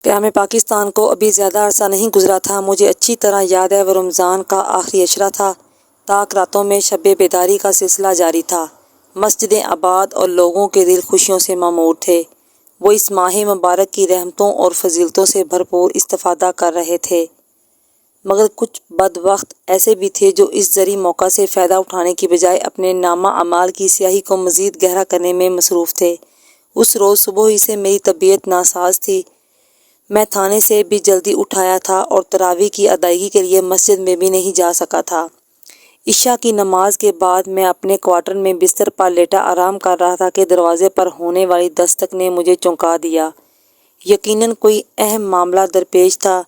قیام پاکستان کو ابھی زیادہ عرصہ نہیں گزرا تھا۔ مجھے اچھی طرح یاد ہے وہ رمضان کا آخری عشرہ تھا۔ تاک راتوں میں شب بیداری کا سلسلہ جاری تھا۔ مسجدیں آباد اور لوگوں کے دل خوشیوں سے معمور تھے۔ وہ اس ماہ مبارک کی رحمتوں اور فضیلتوں سے بھرپور استفادہ کر رہے تھے، مگر کچھ بدبخت ایسے بھی تھے جو اس زرعی موقع سے فائدہ اٹھانے کی بجائے اپنے نامہ اعمال کی سیاہی کو مزید گہرا کرنے میں مصروف تھے۔ اس روز صبح ہی سے میری طبیعت ناساز تھی۔ میں تھانے سے بھی جلدی اٹھایا تھا اور تراویح کی ادائیگی کے لیے مسجد میں بھی نہیں جا سکا تھا۔ عشاء کی نماز کے بعد میں اپنے کوارٹر میں بستر پر لیٹا آرام کر رہا تھا کہ دروازے پر ہونے والی دستک نے مجھے چونکا دیا۔ یقیناً کوئی اہم معاملہ درپیش تھا،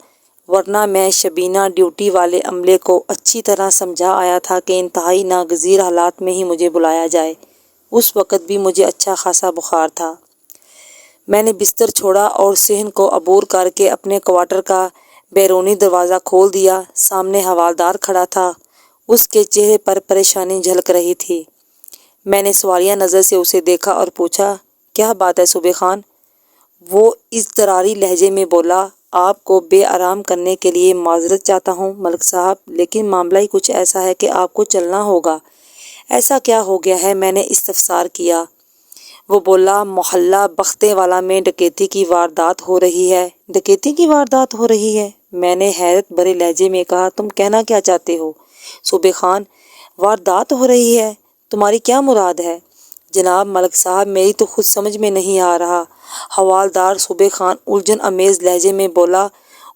ورنہ میں شبینہ ڈیوٹی والے عملے کو اچھی طرح سمجھا آیا تھا کہ انتہائی ناگزیر حالات میں ہی مجھے بلایا جائے۔ اس وقت بھی مجھے اچھا خاصا بخار تھا۔ میں نے بستر چھوڑا اور صحن کو عبور کر کے اپنے کوارٹر کا بیرونی دروازہ کھول دیا۔ سامنے حوالدار کھڑا تھا۔ اس کے چہرے پر پریشانی جھلک رہی تھی۔ میں نے سوالیہ نظر سے اسے دیکھا اور پوچھا، کیا بات ہے صوبے خان؟ وہ اضطراری لہجے میں بولا، آپ کو بے آرام کرنے کے لیے معذرت چاہتا ہوں ملک صاحب، لیکن معاملہ ہی کچھ ایسا ہے کہ آپ کو چلنا ہوگا۔ ایسا کیا ہو گیا ہے؟ میں نے استفسار کیا۔ وہ بولا، محلہ بختے والا میں ڈکیتی کی واردات ہو رہی ہے۔ ڈکیتی کی واردات ہو رہی ہے؟ میں نے حیرت بھرے لہجے میں کہا، تم کہنا کیا چاہتے ہو صوبے خان؟ واردات ہو رہی ہے؟ تمہاری کیا مراد ہے؟ جناب ملک صاحب، میری تو خود سمجھ میں نہیں آ رہا۔ حوالدار صوبے خان الجھن امیز لہجے میں بولا،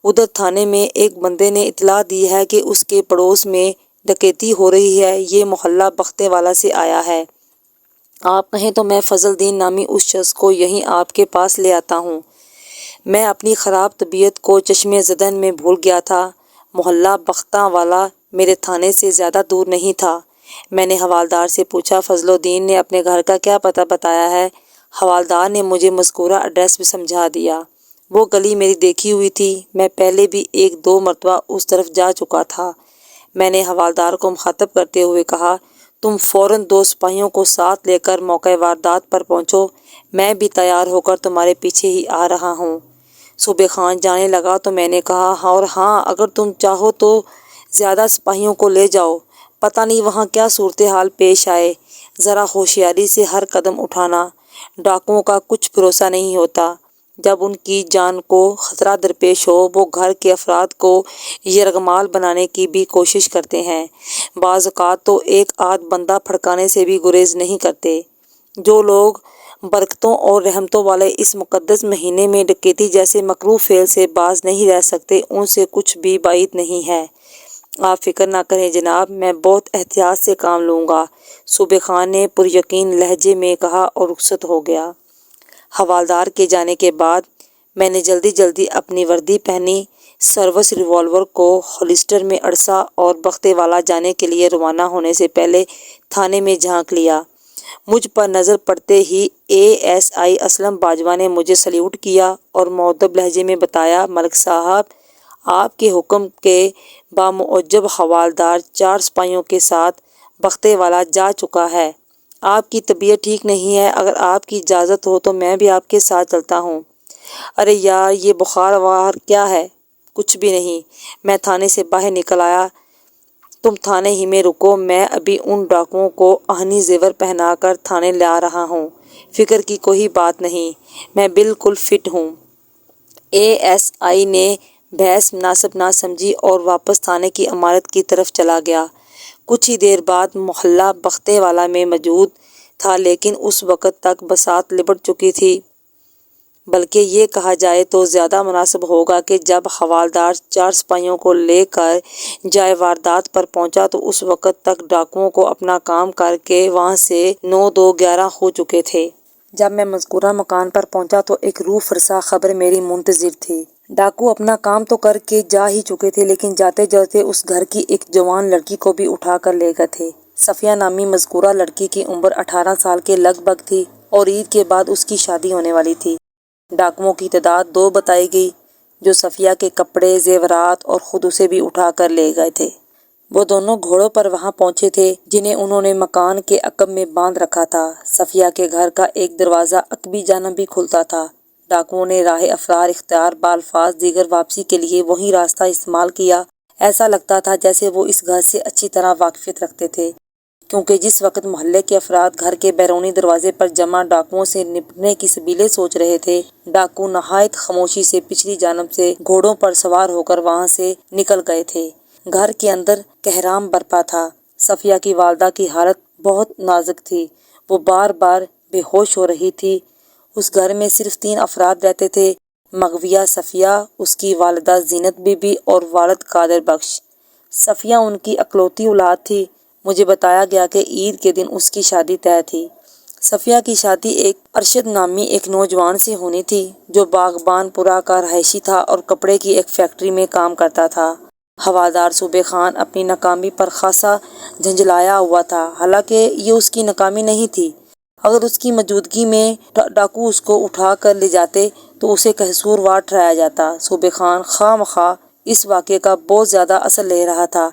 ادھر تھانے میں ایک بندے نے اطلاع دی ہے کہ اس کے پڑوس میں ڈکیتی ہو رہی ہے۔ یہ محلہ بختے والا سے آیا ہے۔ آپ کہیں تو میں فضل دین نامی اس شخص کو یہیں آپ کے پاس لے آتا ہوں۔ میں اپنی خراب طبیعت کو چشمِ زدن میں بھول گیا تھا۔ محلہ بختاں والا میرے تھانے سے زیادہ دور نہیں تھا۔ میں نے حوالدار سے پوچھا، فضل الدین نے اپنے گھر کا کیا پتہ بتایا ہے؟ حوالدار نے مجھے مذکورہ ایڈریس بھی سمجھا دیا۔ وہ گلی میری دیکھی ہوئی تھی۔ میں پہلے بھی ایک دو مرتبہ اس طرف جا چکا تھا۔ میں نے حوالدار کو مخاطب کرتے ہوئے کہا، تم فوراً 2 سپاہیوں کو ساتھ لے کر موقع واردات پر پہنچو۔ میں بھی تیار ہو کر تمہارے پیچھے ہی آ رہا ہوں۔ صوبے خان جانے لگا تو میں نے کہا، اور ہاں، اگر تم چاہو تو زیادہ سپاہیوں کو لے جاؤ۔ پتہ نہیں وہاں کیا صورتحال پیش آئے۔ ذرا ہوشیاری سے ہر قدم اٹھانا۔ ڈاکوؤں کا کچھ بھروسہ نہیں ہوتا۔ جب ان کی جان کو خطرہ درپیش ہو، وہ گھر کے افراد کو یرغمال بنانے کی بھی کوشش کرتے ہیں۔ بعض اوقات تو ایک آدھ بندہ پھڑکانے سے بھی گریز نہیں کرتے۔ جو لوگ برکتوں اور رحمتوں والے اس مقدس مہینے میں ڈکیتی جیسے مکروہ فعل سے باز نہیں رہ سکتے، ان سے کچھ بھی بعید نہیں ہے۔ آپ فکر نہ کریں جناب، میں بہت احتیاط سے کام لوں گا، صوبے خان نے پریقین لہجے میں کہا اور رخصت ہو گیا۔ حوالدار کے جانے کے بعد میں نے جلدی جلدی اپنی وردی پہنی، سروس ریوالور کو ہولسٹر میں اڑسا اور بختے والا جانے کے لیے روانہ ہونے سے پہلے تھانے میں جھانک لیا۔ مجھ پر نظر پڑتے ہی ASI اسلم باجوہ نے مجھے سلیوٹ کیا اور مؤدب لہجے میں بتایا، ملک صاحب، آپ کے حکم کے بامعجب حوالدار 4 سپاہیوں کے ساتھ بختے والا جا چکا ہے۔ آپ کی طبیعت ٹھیک نہیں ہے، اگر آپ کی اجازت ہو تو میں بھی آپ کے ساتھ چلتا ہوں۔ ارے یار، یہ بخار وخار کیا ہے؟ کچھ بھی نہیں، میں تھانے سے باہر نکل آیا۔ تم تھانے ہی میں رکو، میں ابھی ان ڈاکوؤں کو آہنی زیور پہنا کر تھانے لا رہا ہوں۔ فکر کی کوئی بات نہیں، میں بالکل فٹ ہوں۔ ASI نے بحث مناسب نہ سمجھی اور واپس تھانے کی عمارت کی طرف چلا گیا۔ کچھ ہی دیر بعد محلہ بختے والا میں موجود تھا، لیکن اس وقت تک بساط لپٹ چکی تھی۔ بلکہ یہ کہا جائے تو زیادہ مناسب ہوگا کہ جب حوالدار 4 سپاہیوں کو لے کر جائے واردات پر پہنچا تو اس وقت تک ڈاکوؤں کو اپنا کام کر کے وہاں سے 9 2 11 ہو چکے تھے۔ جب میں مذکورہ مکان پر پہنچا تو ایک روح فرسا خبر میری منتظر تھی۔ ڈاکو اپنا کام تو کر کے جا ہی چکے تھے، لیکن جاتے جاتے اس گھر کی ایک جوان لڑکی کو بھی اٹھا کر لے گئے تھے۔ صفیہ نامی مذکورہ لڑکی کی عمر 18 سال کے لگ بھگ تھی اور عید کے بعد اس کی شادی ہونے والی تھی۔ ڈاکوؤں کی تعداد 2 بتائی گئی، جو صفیہ کے کپڑے، زیورات اور خود اسے بھی اٹھا کر لے گئے تھے۔ وہ دونوں گھوڑوں پر وہاں پہنچے تھے، جنہیں انہوں نے مکان کے عقب میں باندھ رکھا تھا۔ صفیہ کے گھر کا ایک دروازہ عقبی جانب بھی کھلتا تھا۔ ڈاکوؤں نے راہ افرار اختیار بالفاظ دیگر واپسی کے لیے وہی راستہ استعمال کیا۔ ایسا لگتا تھا جیسے وہ اس گھر سے اچھی طرح واقفیت رکھتے تھے، کیونکہ جس وقت محلے کے افراد گھر کے بیرونی دروازے پر جمع ڈاکوؤں سے نپٹنے کی سبیلیں سوچ رہے تھے، ڈاکو نہایت خاموشی سے پچھلی جانب سے گھوڑوں پر سوار ہو کر وہاں سے نکل گئے تھے۔ گھر کے اندر کہرام برپا تھا۔ صفیہ کی والدہ کی حالت بہت نازک تھی، وہ بار بار بے ہوش ہو رہی تھی۔ اس گھر میں صرف 3 افراد رہتے تھے، مغویہ صفیہ، اس کی والدہ زینت بی بی اور والد قادر بخش۔ صفیہ ان کی اکلوتی اولاد تھی۔ مجھے بتایا گیا کہ عید کے دن اس کی شادی طے تھی۔ صفیہ کی شادی ایک ارشد نامی ایک نوجوان سے ہونی تھی جو باغبان پورہ کا رہائشی تھا اور کپڑے کی ایک فیکٹری میں کام کرتا تھا۔ ہوادار صوبے خان اپنی ناکامی پر خاصا جھنجھلایا ہوا تھا، حالانکہ یہ اس کی ناکامی نہیں تھی۔ اگر اس کی موجودگی میں ڈاکو اس کو اٹھا کر لے جاتے تو اسے قصوروار ٹھہرایا جاتا۔ صوبے خان خواہ مخواہ اس واقعے کا بہت زیادہ اثر لے رہا تھا۔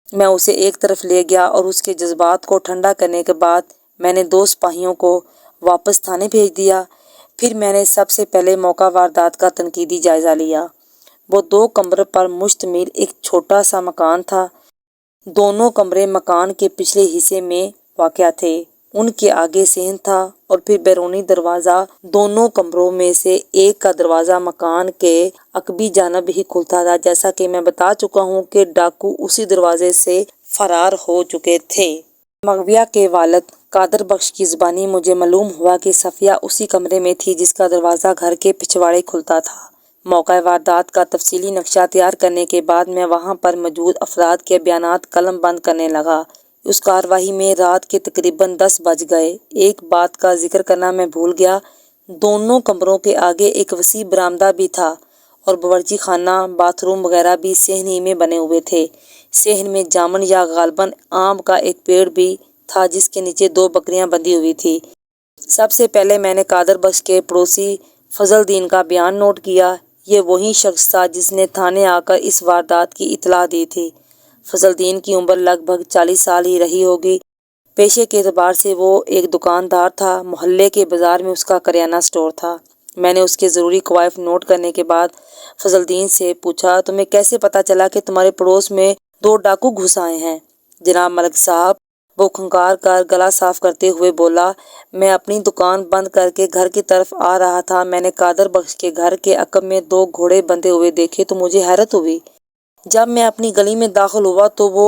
میں اسے ایک طرف لے گیا اور اس کے جذبات کو ٹھنڈا کرنے کے بعد میں نے 2 سپاہیوں کو واپس تھانے بھیج دیا۔ پھر میں نے سب سے پہلے موقع واردات کا تنقیدی جائزہ لیا۔ وہ 2 کمرے پر مشتمل ایک چھوٹا سا مکان تھا۔ دونوں کمرے مکان کے پچھلے حصے میں واقع تھے۔ ان کے آگے صحن تھا اور پھر بیرونی دروازہ۔ دونوں کمروں میں سے ایک کا دروازہ مکان کے عقبی جانب ہی کھلتا تھا۔ جیسا کہ میں بتا چکا ہوں کہ ڈاکو اسی دروازے سے فرار ہو چکے تھے۔ مغویہ کے والد قادر بخش کی زبانی مجھے معلوم ہوا کہ صفیہ اسی کمرے میں تھی جس کا دروازہ گھر کے پچھواڑے کھلتا تھا۔ موقع واردات کا تفصیلی نقشہ تیار کرنے کے بعد میں وہاں پر موجود افراد کے بیانات قلم بند کرنے لگا۔ اس کارروائی میں رات کے تقریباً 10 بج گئے۔ ایک بات کا ذکر کرنا میں بھول گیا، دونوں کمروں کے آگے ایک وسیع برآمدہ بھی تھا اور باورچی خانہ، باتھ روم وغیرہ بھی صحن ہی میں بنے ہوئے تھے۔ صحن میں جامن یا غالباً آم کا ایک پیڑ بھی تھا جس کے نیچے 2 بکریاں بندھی ہوئی تھیں۔ سب سے پہلے میں نے قادر بخش کے پڑوسی فضل دین کا بیان نوٹ کیا۔ یہ وہی شخص تھا جس نے تھانے آ کر اس واردات کی اطلاع دی تھی۔ فضل دین کی عمر لگ بھگ 40 سال ہی رہی ہوگی۔ پیشے کے اعتبار سے وہ ایک دکاندار تھا۔ محلے کے بازار میں اس کا کریانہ سٹور تھا۔ میں نے اس کے ضروری کوائف نوٹ کرنے کے بعد فضل دین سے پوچھا، تمہیں کیسے پتہ چلا کہ تمہارے پڑوس میں 2 ڈاکو گھس آئے ہیں؟ جناب ملک صاحب، وہ کھنکار کر گلا صاف کرتے ہوئے بولا، میں اپنی دکان بند کر کے گھر کی طرف آ رہا تھا۔ میں نے قادر بخش کے گھر کے عقب میں 2 گھوڑے بندھے ہوئے دیکھے تو مجھے حیرت ہوئی۔ جب میں اپنی گلی میں داخل ہوا تو وہ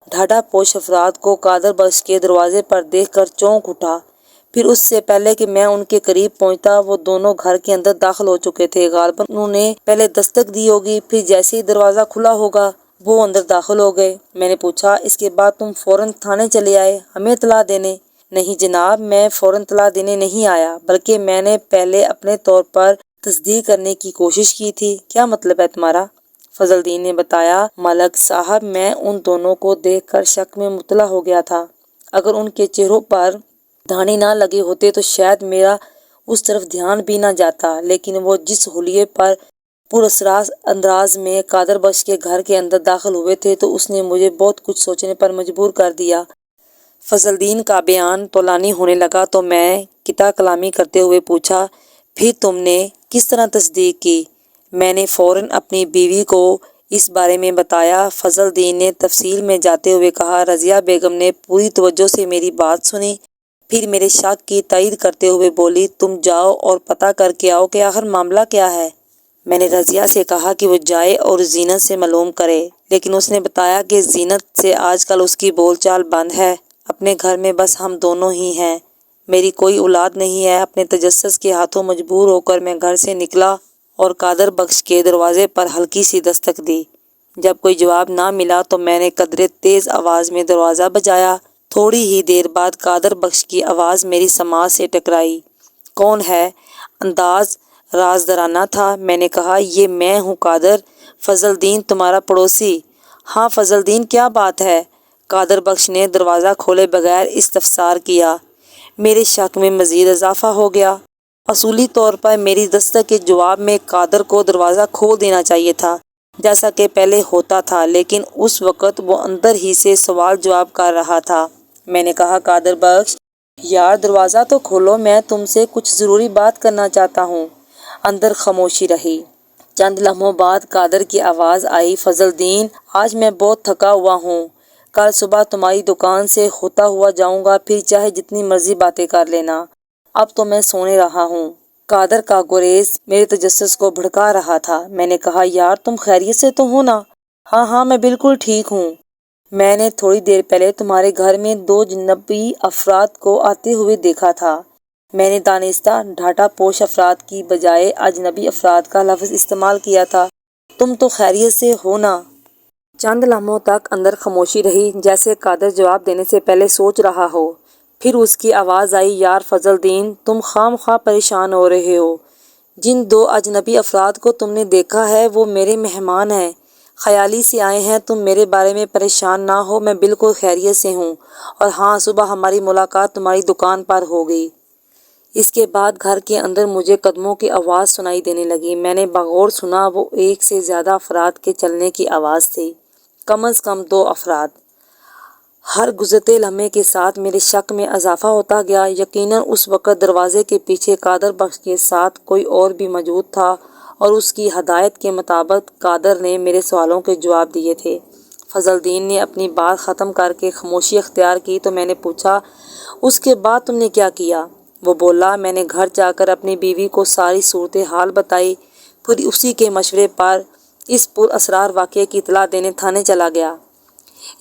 ڈھاڈا پوش افراد کو قادر بخش کے دروازے پر دیکھ کر چونک اٹھا۔ پھر اس سے پہلے کہ میں ان کے قریب پہنچتا وہ دونوں گھر کے اندر داخل ہو چکے تھے۔ غالباً انہوں نے پہلے دستک دی ہوگی، پھر جیسے ہی دروازہ کھلا ہوگا وہ اندر داخل ہو گئے۔ میں نے پوچھا، اس کے بعد تم فوراً تھانے چلے آئے ہمیں اطلاع دینے؟ نہیں جناب، میں فوراً اطلاع دینے نہیں آیا، بلکہ میں نے پہلے اپنے طور پر تصدیق کرنے کی کوشش کی تھی۔ کیا مطلب ہے تمہارا؟ فضل دین نے بتایا، ملک صاحب، میں ان دونوں کو دیکھ کر شک میں مبتلا ہو گیا تھا۔ اگر ان کے چہروں پر دانے نہ لگے ہوتے تو شاید میرا اس طرف دھیان بھی نہ جاتا، لیکن وہ جس حلیے پر پراسرار انداز میں قادر بخش کے گھر کے اندر داخل ہوئے تھے تو اس نے مجھے بہت کچھ سوچنے پر مجبور کر دیا۔ فضل دین کا بیان طولانی ہونے لگا تو میں قطع کلامی کرتے ہوئے پوچھا، پھر تم نے کس طرح تصدیق کی؟ میں نے فوراً اپنی بیوی کو اس بارے میں بتایا۔ فضل دین نے تفصیل میں جاتے ہوئے کہا، رضیہ بیگم نے پوری توجہ سے میری بات سنی، پھر میرے شک کی تائید کرتے ہوئے بولی، تم جاؤ اور پتہ کر کے آؤ کہ آخر معاملہ کیا ہے۔ میں نے رضیہ سے کہا کہ وہ جائے اور زینت سے معلوم کرے، لیکن اس نے بتایا کہ زینت سے آج کل اس کی بول چال بند ہے، اپنے گھر میں بس ہم دونوں ہی ہیں، میری کوئی اولاد نہیں ہے۔ اپنے تجسس کے ہاتھوں مجبور ہو کر میں گھر سے نکلا اور قادر بخش کے دروازے پر ہلکی سی دستک دی۔ جب کوئی جواب نہ ملا تو میں نے قدرے تیز آواز میں دروازہ بجایا۔ تھوڑی ہی دیر بعد قادر بخش کی آواز میری سماعت سے ٹکرائی۔ کون ہے؟ انداز رازدارانہ تھا۔ میں نے کہا، یہ میں ہوں قادر، فضل دین تمہارا پڑوسی۔ ہاں فضل دین، کیا بات ہے؟ قادر بخش نے دروازہ کھولے بغیر استفسار کیا۔ میرے شک میں مزید اضافہ ہو گیا۔ اصولی طور پر میری دستک کے جواب میں قادر کو دروازہ کھول دینا چاہیے تھا، جیسا کہ پہلے ہوتا تھا، لیکن اس وقت وہ اندر ہی سے سوال جواب کر رہا تھا۔ میں نے کہا، قادر بخش یار دروازہ تو کھولو، میں تم سے کچھ ضروری بات کرنا چاہتا ہوں۔ اندر خاموشی رہی۔ چند لمحوں بعد قادر کی آواز آئی، فضل الدین، آج میں بہت تھکا ہوا ہوں، کل صبح تمہاری دکان سے ہوتا ہوا جاؤں گا، پھر چاہے جتنی مرضی باتیں کر لینا، اب تو میں سونے رہا ہوں۔ قادر کا گریز میرے تجسس کو بھڑکا رہا تھا۔ میں نے کہا، یار تم خیریت سے تو ہو نا؟ ہاں ہاں میں بالکل ٹھیک ہوں، میں نے تھوڑی دیر پہلے تمہارے گھر میں 2 اجنبی افراد کو آتے ہوئے دیکھا تھا۔ میں نے دانستہ ڈھاٹا پوش افراد کی بجائے اجنبی افراد کا لفظ استعمال کیا تھا۔ تم تو خیریت سے ہو نا؟ چند لمحوں تک اندر خاموشی رہی، جیسے قادر جواب دینے سے پہلے سوچ رہا ہو۔ پھر اس کی آواز آئی، یار فضل الدین، تم خواہ مخواہ پریشان ہو رہے ہو۔ جن 2 اجنبی افراد کو تم نے دیکھا ہے وہ میرے مہمان ہیں، خیالی سے آئے ہیں، تم میرے بارے میں پریشان نہ ہو، میں بالکل خیریت سے ہوں، اور ہاں صبح ہماری ملاقات تمہاری دکان پر ہوگی۔ اس کے بعد گھر کے اندر مجھے قدموں کی آواز سنائی دینے لگی۔ میں نے بغور سنا، وہ 1 سے زیادہ افراد کے چلنے کی آواز تھی، کم از کم 2 افراد۔ ہر گزرتے لمحے کے ساتھ میرے شک میں اضافہ ہوتا گیا۔ یقیناً اس وقت دروازے کے پیچھے قادر بخش کے ساتھ کوئی اور بھی موجود تھا، اور اس کی ہدایت کے مطابق قادر نے میرے سوالوں کے جواب دیے تھے۔ فضل الدین نے اپنی بات ختم کر کے خاموشی اختیار کی تو میں نے پوچھا، اس کے بعد تم نے کیا کیا؟ وہ بولا، میں نے گھر جا کر اپنی بیوی کو ساری صورتحال بتائی، پھر اسی کے مشورے پر اس پر اسرار واقعے کی اطلاع دینے تھانے چلا گیا۔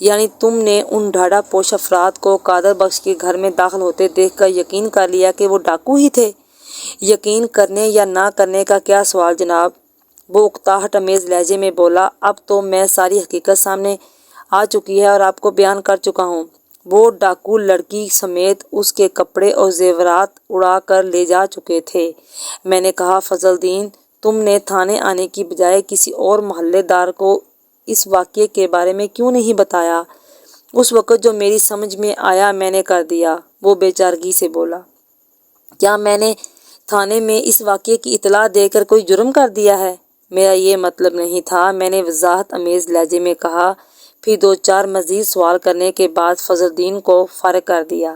یعنی تم نے ان ڈھاٹا پوش افراد کو قادر بخش کے گھر میں داخل ہوتے دیکھ کر یقین کر لیا کہ وہ ڈاکو ہی تھے؟ یقین کرنے یا نہ کرنے کا کیا سوال جناب، وہ اکتاہٹ امیز لہجے میں بولا، اب تو میں ساری حقیقت سامنے آ چکی ہے اور آپ کو بیان کر چکا ہوں۔ وہ ڈاکو لڑکی سمیت اس کے کپڑے اور زیورات اڑا کر لے جا چکے تھے۔ میں نے کہا، فضل الدین، تم نے تھانے آنے کی بجائے کسی اور محلے دار کو اس واقعے کے بارے میں کیوں نہیں بتایا؟ اس وقت جو میری سمجھ میں آیا میں نے کر دیا، وہ بے چارگی سے بولا۔ کیا میں نے تھانے میں اس واقعے کی اطلاع دے کر کوئی جرم کر دیا ہے؟ میرا یہ مطلب نہیں تھا، میں نے وضاحت امیز لہجے میں کہا۔ پھر 2-4 مزید سوال کرنے کے بعد فضل الدین کو فارغ کر دیا۔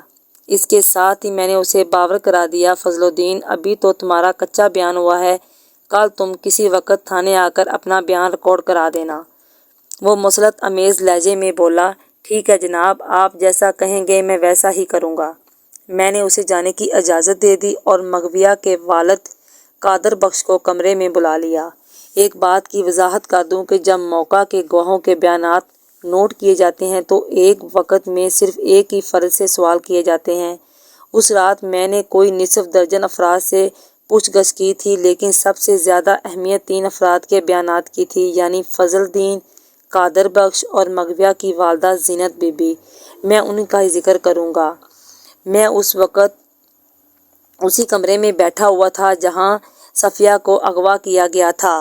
اس کے ساتھ ہی میں نے اسے باور کرا دیا، فضل الدین، ابھی تو تمہارا کچا بیان ہوا ہے، کل تم کسی وقت تھانے آ کر اپنا بیان ریکارڈ کرا دینا۔ وہ مسلط امیز لہجے میں بولا، ٹھیک ہے جناب، آپ جیسا کہیں گے میں ویسا ہی کروں گا۔ میں نے اسے جانے کی اجازت دے دی اور مغویہ کے والد قادر بخش کو کمرے میں بلا لیا۔ ایک بات کی وضاحت کر دوں کہ جب موقع کے گواہوں کے بیانات نوٹ کیے جاتے ہیں تو ایک وقت میں صرف ایک ہی فرد سے سوال کیے جاتے ہیں۔ اس رات میں نے کوئی نصف درجن افراد سے پوچھ گچھ کی تھی، لیکن سب سے زیادہ اہمیت 3 افراد کے بیانات کی تھی، یعنی فضل الدین، قادر بخش اور مغویہ کی والدہ زینت بی بی۔ میں ان کا ہی ذکر کروں گا۔ میں اس وقت اسی کمرے میں بیٹھا ہوا تھا جہاں صفیہ کو اغوا کیا گیا تھا۔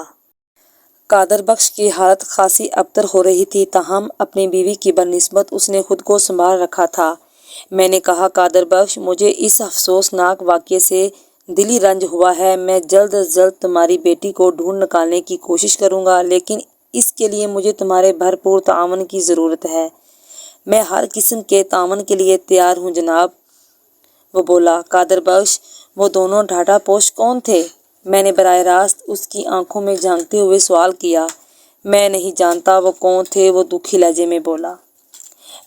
قادر بخش کی حالت خاصی ابتر ہو رہی تھی، تاہم اپنی بیوی کی بنسبت اس نے خود کو سنبھال رکھا تھا۔ میں نے کہا، قادر بخش، مجھے اس افسوسناک واقعے سے دلی رنج ہوا ہے، میں جلد از جلد تمہاری بیٹی کو ڈھونڈ نکالنے کی کوشش کروں گا، لیکن اس کے لیے مجھے تمہارے بھرپور تعاون کی ضرورت ہے۔ میں ہر قسم کے تعاون کے لیے تیار ہوں جناب، وہ بولا۔ قادر بخش، وہ دونوں ڈھاٹا پوش کون تھے؟ میں نے براہ راست اس کی آنکھوں میں جھانکتے ہوئے سوال کیا۔ میں نہیں جانتا وہ کون تھے، وہ دکھی لہجے میں بولا۔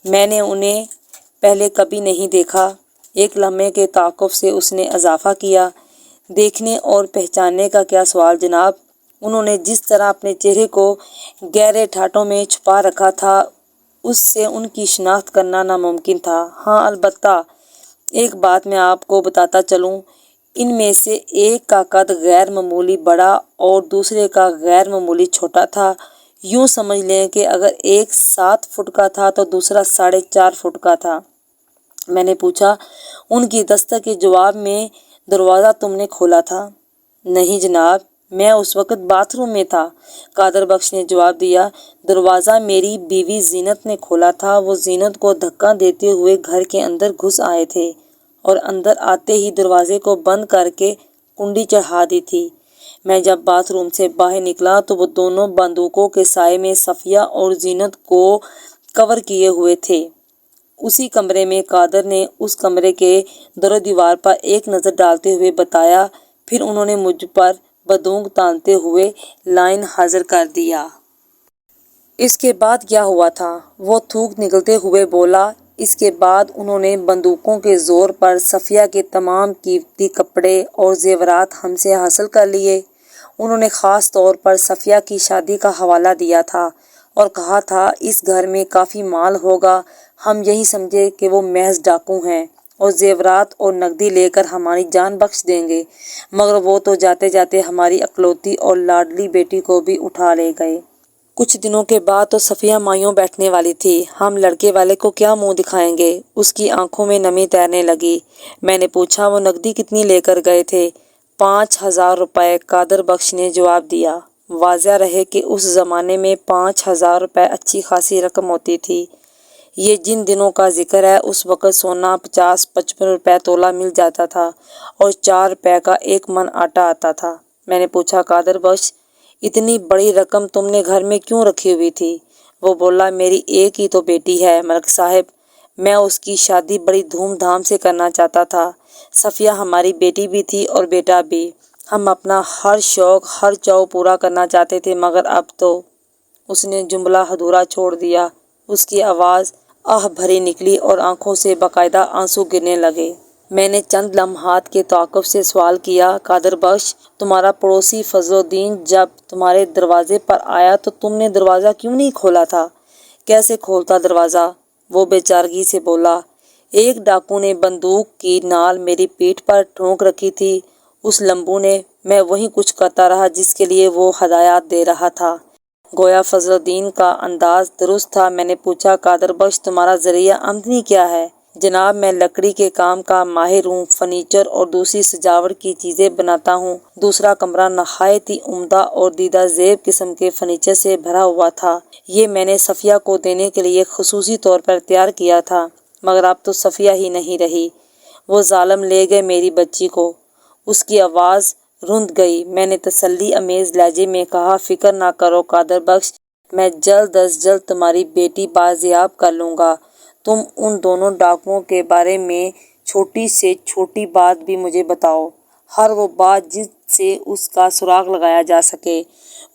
میں نے انہیں پہلے کبھی نہیں دیکھا۔ ایک لمحے کے توقف سے اس نے اضافہ کیا، دیکھنے اور پہچاننے کا کیا سوال جناب، انہوں نے جس طرح اپنے چہرے کو گہرے ٹھاٹھوں میں چھپا رکھا تھا اس سے ان کی شناخت کرنا ناممکن تھا۔ ہاں البتہ ایک بات میں آپ کو بتاتا چلوں، ان میں سے ایک کا قد غیر معمولی بڑا اور دوسرے کا غیر معمولی چھوٹا تھا۔ یوں سمجھ لیں کہ اگر ایک 7 فٹ کا تھا تو دوسرا 4.5 فٹ کا تھا۔ میں نے پوچھا، ان کی دستک کے جواب میں دروازہ تم نے کھولا تھا؟ نہیں جناب، میں اس وقت باتھ روم میں تھا، قادر بخش نے جواب دیا۔ دروازہ میری بیوی زینت نے کھولا تھا، وہ زینت کو دھکا دیتے ہوئے گھر کے اندر گھس آئے تھے اور اندر آتے ہی دروازے کو بند کر کے کنڈی چڑھا دی تھی۔ میں جب باتھ روم سے باہر نکلا تو وہ دونوں بندوقوں کے سائے میں صفیہ اور زینت کو کور کیے ہوئے تھے۔ اسی کمرے میں قادر نے اس کمرے کے در و دیوار پر ایک نظر ڈالتے ہوئے بتایا، پھر انہوں نے مجھ پر بدونگ تانتے ہوئے لائن حاضر کر دیا۔ اس کے بعد کیا ہوا تھا؟ وہ تھوک نکلتے ہوئے بولا۔ اس کے بعد انہوں نے بندوقوں کے زور پر صفیہ کے تمام قیمتی کپڑے اور زیورات ہم سے حاصل کر لیے۔ انہوں نے خاص طور پر صفیہ کی شادی کا حوالہ دیا تھا اور کہا تھا اس گھر میں کافی مال ہوگا، ہم یہی سمجھے کہ وہ محض ڈاکو ہیں اور زیورات اور نقدی لے کر ہماری جان بخش دیں گے، مگر وہ تو جاتے جاتے ہماری اکلوتی اور لاڈلی بیٹی کو بھی اٹھا لے گئے۔ کچھ دنوں کے بعد تو صفیہ مایوں بیٹھنے والی تھی، ہم لڑکے والے کو کیا منہ دکھائیں گے؟ اس کی آنکھوں میں نمی تیرنے لگی۔ میں نے پوچھا وہ نقدی کتنی لے کر گئے تھے؟ 5,000 روپے، قادر بخش نے جواب دیا۔ واضح رہے کہ اس زمانے میں 5,000 روپے اچھی خاصی رقم ہوتی تھی۔ یہ جن دنوں کا ذکر ہے اس وقت سونا 50-55 روپے تولہ مل جاتا تھا اور 4 روپے کا 1 من آٹا آتا تھا۔ میں نے پوچھا قادر بخش اتنی بڑی رقم تم نے گھر میں کیوں رکھی ہوئی تھی؟ وہ بولا میری ایک ہی تو بیٹی ہے ملک صاحب، میں اس کی شادی بڑی دھوم دھام سے کرنا چاہتا تھا۔ صفیہ ہماری بیٹی بھی تھی اور بیٹا بھی، ہم اپنا ہر شوق ہر چاؤ پورا کرنا چاہتے تھے، مگر اب تو۔ اس نے جملہ ادھورا چھوڑ دیا۔ اس کی آواز آہ بھری نکلی اور آنکھوں سے باقاعدہ آنسو گرنے لگے۔ میں نے چند لمحات کے توقف سے سوال کیا قادر بخش تمہارا پڑوسی فضل الدین جب تمہارے دروازے پر آیا تو تم نے دروازہ کیوں نہیں کھولا تھا؟ کیسے کھولتا دروازہ؟ وہ بے چارگی سے بولا ایک ڈاکو نے بندوق کی نال میری پیٹھ پر ٹھونک رکھی تھی، اس لمبو نے، میں وہیں کچھ کرتا رہا جس کے لیے وہ ہدایات دے رہا تھا۔ گویا فضل الدین کا انداز درست تھا۔ میں نے پوچھا قادر بخش تمہارا ذریعہ آمدنی کیا ہے؟ جناب میں لکڑی کے کام کا ماہر ہوں، فرنیچر اور دوسری سجاوٹ کی چیزیں بناتا ہوں۔ دوسرا کمرہ نہایت ہی عمدہ اور دیدہ زیب قسم کے فرنیچر سے بھرا ہوا تھا، یہ میں نے صفیہ کو دینے کے لیے خصوصی طور پر تیار کیا تھا، مگر اب تو صفیہ ہی نہیں رہی، وہ ظالم لے گئے میری بچی کو۔ اس کی آواز رند گئی۔ میں نے تسلی امیز لہجے میں کہا فکر نہ کرو قادر بخش، میں جلد از جلد تمہاری بیٹی بازیاب کر لوں گا۔ تم ان دونوں ڈاکوؤں کے بارے میں چھوٹی سے چھوٹی بات بھی مجھے بتاؤ، ہر وہ بات جس سے اس کا سراغ لگایا جا سکے۔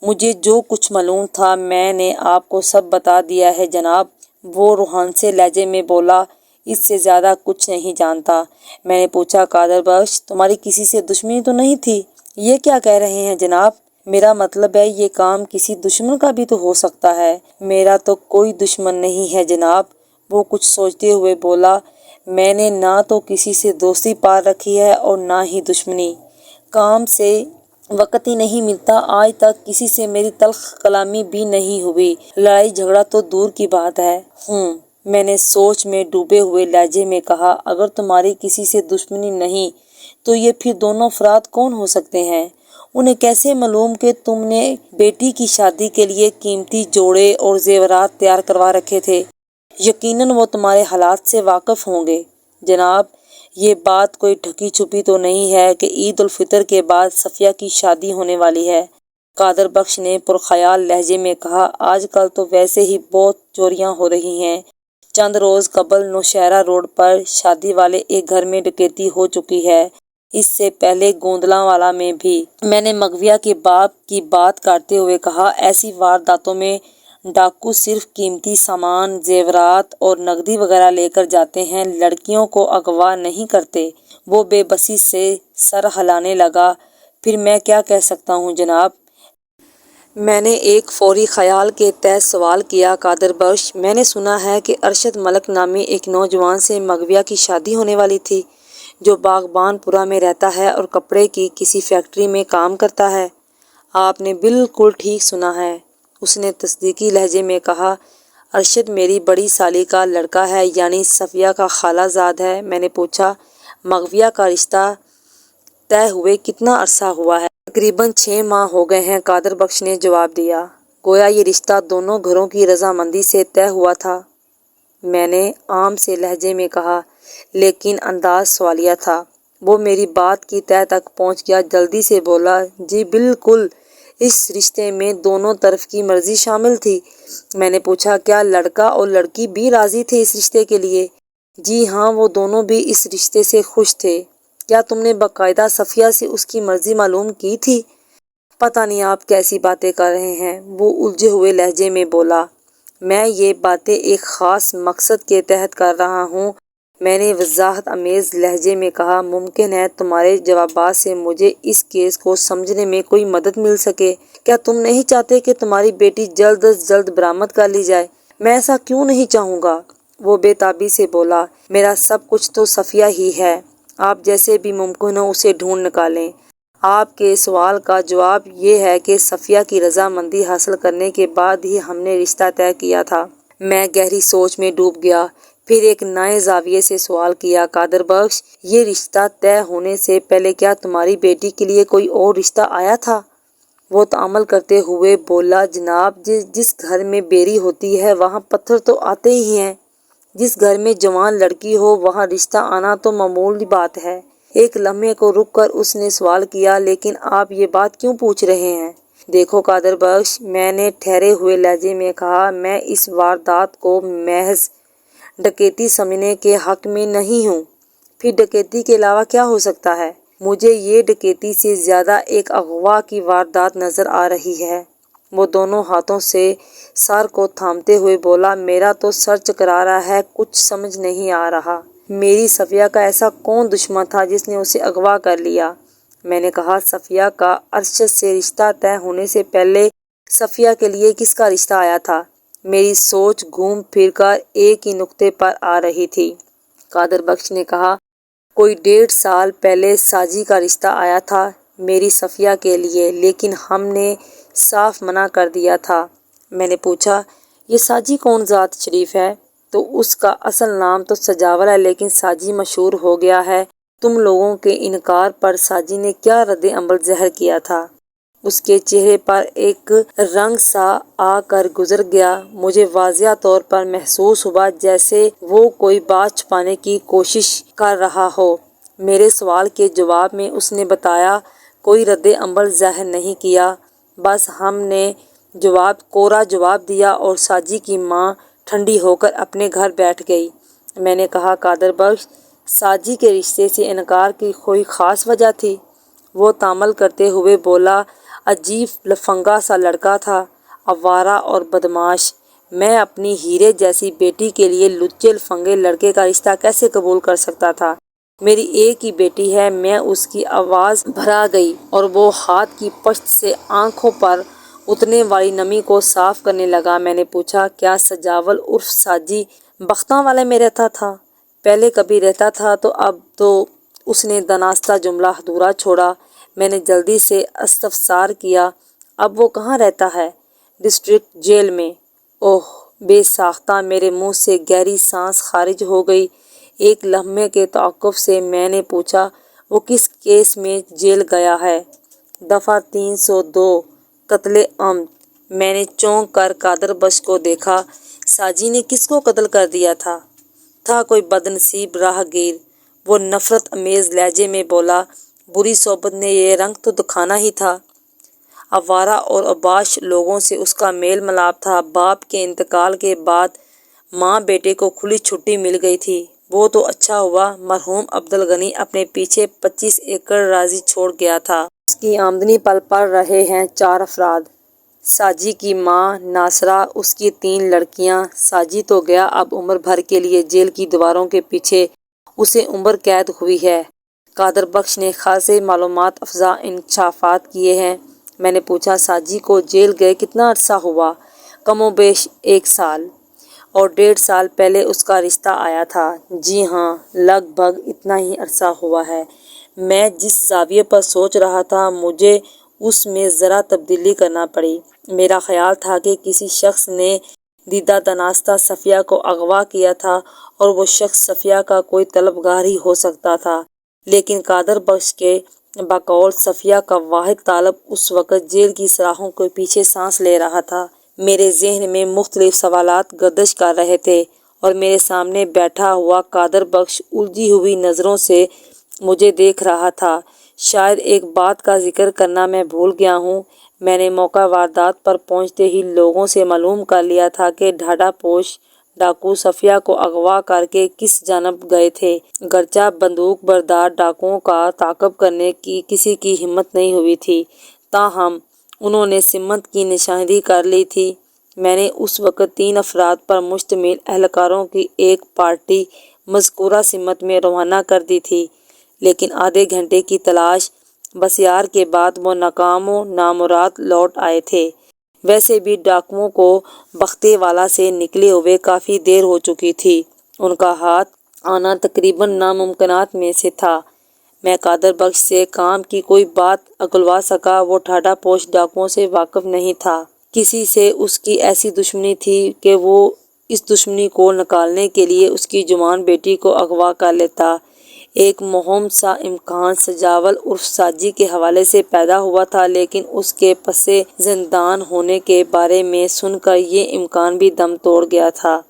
مجھے جو کچھ معلوم تھا میں نے آپ کو سب بتا دیا ہے جناب، وہ روحانسے لہجے میں بولا، اس سے زیادہ کچھ نہیں جانتا۔ میں نے پوچھا قادر بخش تمہاری کسی سے دشمنی تو نہیں تھی؟ یہ کیا کہہ رہے ہیں جناب؟ میرا مطلب ہے یہ کام کسی دشمن کا بھی تو ہو سکتا ہے۔ میرا تو کوئی دشمن نہیں ہے جناب، وہ کچھ سوچتے ہوئے بولا، میں نے نہ تو کسی سے دوستی پال رکھی ہے اور نہ ہی دشمنی، کام سے وقت ہی نہیں ملتا، آج تک کسی سے میری تلخ کلامی بھی نہیں ہوئی، لڑائی جھگڑا تو دور کی بات ہے۔ میں نے سوچ میں ڈوبے ہوئے لہجے میں کہا اگر تمہاری کسی سے دشمنی نہیں تو یہ پھر دونوں افراد کون ہو سکتے ہیں؟ انہیں کیسے معلوم کہ تم نے بیٹی کی شادی کے لیے قیمتی جوڑے اور زیورات تیار کروا رکھے تھے؟ یقیناً وہ تمہارے حالات سے واقف ہوں گے۔ جناب یہ بات کوئی ڈھکی چھپی تو نہیں ہے کہ عید الفطر کے بعد صفیہ کی شادی ہونے والی ہے؟ قادر بخش نے پرخیال لہجے میں کہا آج کل تو ویسے ہی بہت چوریاں ہو رہی ہیں، چند روز قبل نوشہرہ روڈ پر شادی والے ایک گھر میں ڈکیتی ہو چکی ہے، اس سے پہلے گوندلاں والا میں بھی۔ میں نے مغویہ کے باپ کی بات کرتے ہوئے کہا ایسی وارداتوں میں ڈاکو صرف قیمتی سامان، زیورات اور نقدی وغیرہ لے کر جاتے ہیں، لڑکیوں کو اغوا نہیں کرتے۔ وہ بے بسی سے سر ہلانے لگا۔ پھر میں کیا کہہ سکتا ہوں جناب؟ میں نے ایک فوری خیال کے تحت سوال کیا قادر بخش میں نے سنا ہے کہ ارشد ملک نامی ایک نوجوان سے مغویہ کی شادی ہونے والی تھی جو باغبان پورہ میں رہتا ہے اور کپڑے کی کسی فیکٹری میں کام کرتا ہے۔ آپ نے بالکل ٹھیک سنا ہے، اس نے تصدیقی لہجے میں کہا، ارشد میری بڑی سالی کا لڑکا ہے، یعنی صفیہ کا خالہ زاد ہے۔ میں نے پوچھا مغویہ کا رشتہ طے ہوئے کتنا عرصہ ہوا ہے؟ تقریباً 6 ماہ ہو گئے ہیں، قادر بخش نے جواب دیا۔ گویا یہ رشتہ دونوں گھروں کی رضامندی سے طے ہوا تھا؟ میں نے عام سے لہجے میں کہا، لیکن انداز سوالیہ تھا۔ وہ میری بات کی تہہ تک پہنچ گیا، جلدی سے بولا، جی بالکل، اس رشتے میں دونوں طرف کی مرضی شامل تھی۔ میں نے پوچھا کیا لڑکا اور لڑکی بھی راضی تھے اس رشتے کے لیے؟ جی ہاں، وہ دونوں بھی اس رشتے سے خوش تھے۔ کیا تم نے باقاعدہ صفیہ سے اس کی مرضی معلوم کی تھی؟ پتہ نہیں آپ کیسی باتیں کر رہے ہیں، وہ الجھے ہوئے لہجے میں بولا۔ میں یہ باتیں ایک خاص مقصد کے تحت کر رہا ہوں، میں نے وضاحت آمیز لہجے میں کہا۔ ممکن ہے تمہارے جوابات سے مجھے اس کیس کو سمجھنے میں کوئی مدد مل سکے۔ کیا تم نہیں چاہتے کہ تمہاری بیٹی جلد از جلد برآمد کر لی جائے؟ میں ایسا کیوں نہیں چاہوں گا؟ وہ بے تابی سے بولا۔ میرا سب کچھ تو صفیہ ہی ہے، آپ جیسے بھی ممکن ہو اسے ڈھونڈ نکالیں۔ آپ کے سوال کا جواب یہ ہے کہ صفیہ کی رضامندی حاصل کرنے کے بعد ہی ہم نے رشتہ طے کیا تھا۔ میں گہری سوچ میں ڈوب گیا، پھر ایک نئے زاویے سے سوال کیا، قادر بخش، یہ رشتہ طے ہونے سے پہلے کیا تمہاری بیٹی کے لیے کوئی اور رشتہ آیا تھا؟ وہ تعامل کرتے ہوئے بولا، جناب، جس گھر میں بیری ہوتی ہے وہاں پتھر تو آتے ہی ہیں۔ جس گھر میں جوان لڑکی ہو وہاں رشتہ آنا تو معمولی بات ہے۔ ایک لمحے کو رک کر اس نے سوال کیا، لیکن آپ یہ بات کیوں پوچھ رہے ہیں؟ دیکھو قادر بخش، میں نے ٹھہرے ہوئے لہجے میں کہا، میں اس واردات کو محض ڈکیتی سمجھنے کے حق میں نہیں ہوں۔ پھر ڈکیتی کے علاوہ کیا ہو سکتا ہے؟ مجھے یہ ڈکیتی سے زیادہ ایک اغوا کی واردات نظر آ رہی ہے۔ وہ دونوں ہاتھوں سے سر کو تھامتے ہوئے بولا، میرا تو سر چکرا رہا ہے، کچھ سمجھ نہیں آ رہا۔ میری صفیہ کا ایسا کون دشمن تھا جس نے اسے اغوا کر لیا؟ میں نے کہا، صفیہ کا ارشد سے رشتہ طے ہونے سے پہلے صفیہ کے لیے کس کا رشتہ آیا تھا؟ میری سوچ گھوم پھر کر ایک ہی نقطے پر آ رہی تھی۔ قادر بخش نے کہا، کوئی 1.5 سال پہلے ساجی کا رشتہ آیا تھا میری صفیہ کے لیے، لیکن ہم نے صاف منع کر دیا تھا۔ میں نے پوچھا، یہ ساجی کون ذات شریف ہے؟ تو اس کا اصل نام تو سجاول ہے، لیکن ساجی مشہور ہو گیا ہے۔ تم لوگوں کے انکار پر ساجی نے کیا رد عمل ظاہر کیا تھا؟ اس کے چہرے پر ایک رنگ سا آ کر گزر گیا۔ مجھے واضح طور پر محسوس ہوا جیسے وہ کوئی بات چھپانے کی کوشش کر رہا ہو۔ میرے سوال کے جواب میں اس نے بتایا، کوئی رد عمل ظاہر نہیں کیا، بس ہم نے کورا جواب دیا اور ساجی کی ماں ٹھنڈی ہو کر اپنے گھر بیٹھ گئی۔ میں نے کہا، قادر بخش، ساجی کے رشتے سے انکار کی کوئی خاص وجہ تھی؟ وہ تعامل کرتے ہوئے بولا، عجیب لفنگا سا لڑکا تھا، آوارہ اور بدمعاش۔ میں اپنی ہیرے جیسی بیٹی کے لیے لچے لفنگے لڑکے کا رشتہ کیسے قبول کر سکتا تھا؟ میری ایک ہی بیٹی ہے۔ میں اس کی آواز بھرا گئی اور وہ ہاتھ کی پشت سے آنکھوں پر اترنے والی نمی کو صاف کرنے لگا۔ میں نے پوچھا، کیا سجاول عرف ساجی بختاں والے میں رہتا تھا؟ پہلے کبھی رہتا تھا تو اب تو؟ اس نے دانستہ جملہ ادھورا چھوڑا۔ میں نے جلدی سے استفسار کیا، اب وہ کہاں رہتا ہے؟ ڈسٹرکٹ جیل میں۔ اوہ! بے ساختہ میرے منہ سے گہری سانس خارج ہو گئی۔ ایک لمحے کے توقف سے میں نے پوچھا، وہ کس کیس میں جیل گیا ہے؟ دفعہ 302، قتل عمد۔ میں نے چونک کر قادر بخش کو دیکھا۔ ساجی نے کس کو قتل کر دیا تھا؟ تھا کوئی بدنصیب راہ گیر، وہ نفرت امیز لہجے میں بولا۔ بری صحبت نے یہ رنگ تو دکھانا ہی تھا۔ آوارہ اور اوباش لوگوں سے اس کا میل ملاپ تھا۔ باپ کے انتقال کے بعد ماں بیٹے کو کھلی چھٹی مل گئی تھی۔ وہ تو اچھا ہوا مرحوم عبدالغنی اپنے پیچھے 25 ایکڑ راضی چھوڑ گیا تھا۔ اس کی آمدنی پر پل رہے ہیں 4 افراد، ساجی کی ماں ناصرہ، اس کی 3 لڑکیاں۔ ساجی تو گیا، اب عمر بھر کے لیے جیل کی دیواروں کے پیچھے اسے عمر قید ہوئی ہے۔ قادر بخش نے خاصے معلومات افزا انکشافات کیے ہیں۔ میں نے پوچھا، ساجی کو جیل گئے کتنا عرصہ ہوا؟ کم و بیش 1 سال، اور 1.5 سال پہلے اس کا رشتہ آیا تھا۔ جی ہاں، لگ بھگ اتنا ہی عرصہ ہوا ہے۔ میں جس زاویے پر سوچ رہا تھا مجھے اس میں ذرا تبدیلی کرنا پڑی۔ میرا خیال تھا کہ کسی شخص نے دیدہ دانستہ صفیہ کو اغوا کیا تھا اور وہ شخص صفیہ کا کوئی طلبگار ہی ہو سکتا تھا، لیکن قادر بخش کے بقول صفیہ کا واحد طالب اس وقت جیل کی سلاخوں کے پیچھے سانس لے رہا تھا۔ میرے ذہن میں مختلف سوالات گردش کر رہے تھے اور میرے سامنے بیٹھا ہوا قادر بخش الجھی ہوئی نظروں سے مجھے دیکھ رہا تھا۔ شاید ایک بات کا ذکر کرنا میں بھول گیا ہوں، میں نے موقع واردات پر پہنچتے ہی لوگوں سے معلوم کر لیا تھا کہ ڈھاڈا پوش ڈاکو صفیہ کو اغوا کر کے کس جانب گئے تھے، گرچہ بندوق بردار ڈاکوؤں کا تعاقب کرنے کی کسی کی ہمت نہیں ہوئی تھی، تاہم انہوں نے سمت کی نشاندہی کر لی تھی۔ میں نے اس وقت 3 افراد پر مشتمل اہلکاروں کی ایک پارٹی مذکورہ سمت میں روانہ کر دی تھی، لیکن آدھے گھنٹے کی تلاش بسیار کے بعد وہ ناکام و نامراد لوٹ آئے تھے۔ ویسے بھی ڈاکوؤں کو بختے والا سے نکلے ہوئے کافی دیر ہو چکی تھی۔ ان کا ہاتھ آنا تقریباً ناممکنات میں سے تھا۔ میں قادر بخش سے کام کی کوئی بات اگلوا سکا۔ وہ ٹھاٹھا پوش ڈاکوؤں سے واقف نہیں تھا۔ کسی سے اس کی ایسی دشمنی تھی کہ وہ اس دشمنی کو نکالنے کے لیے اس کی جوان بیٹی کو اغوا کر لیتا۔ ایک مہم سا امکان سجاول عرف ساجی کے حوالے سے پیدا ہوا تھا، لیکن اس کے پس زندان ہونے کے بارے میں سن کر یہ امکان بھی دم توڑ گیا تھا۔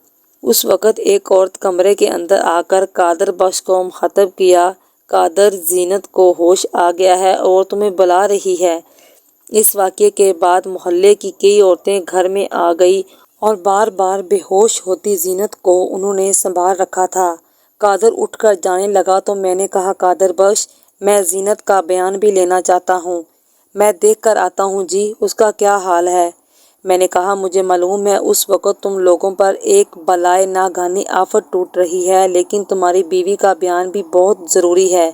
اس وقت ایک عورت کمرے کے اندر آ کر قادر بخش کو مخاطب کیا، قادر، زینت کو ہوش آ گیا ہے اور تمہیں بلا رہی ہے۔ اس واقعے کے بعد محلے کی کئی عورتیں گھر میں آ گئی اور بار بار بے ہوش ہوتی زینت کو انہوں نے سنبھال رکھا تھا۔ قادر اٹھ کر جانے لگا تو میں نے کہا، قادر بخش، میں زینت کا بیان بھی لینا چاہتا ہوں۔ میں دیکھ کر آتا ہوں جی، اس کا کیا حال ہے؟ میں نے کہا، مجھے معلوم ہے اس وقت تم لوگوں پر ایک بلائے ناگہانی آفت ٹوٹ رہی ہے، لیکن تمہاری بیوی کا بیان بھی بہت ضروری ہے۔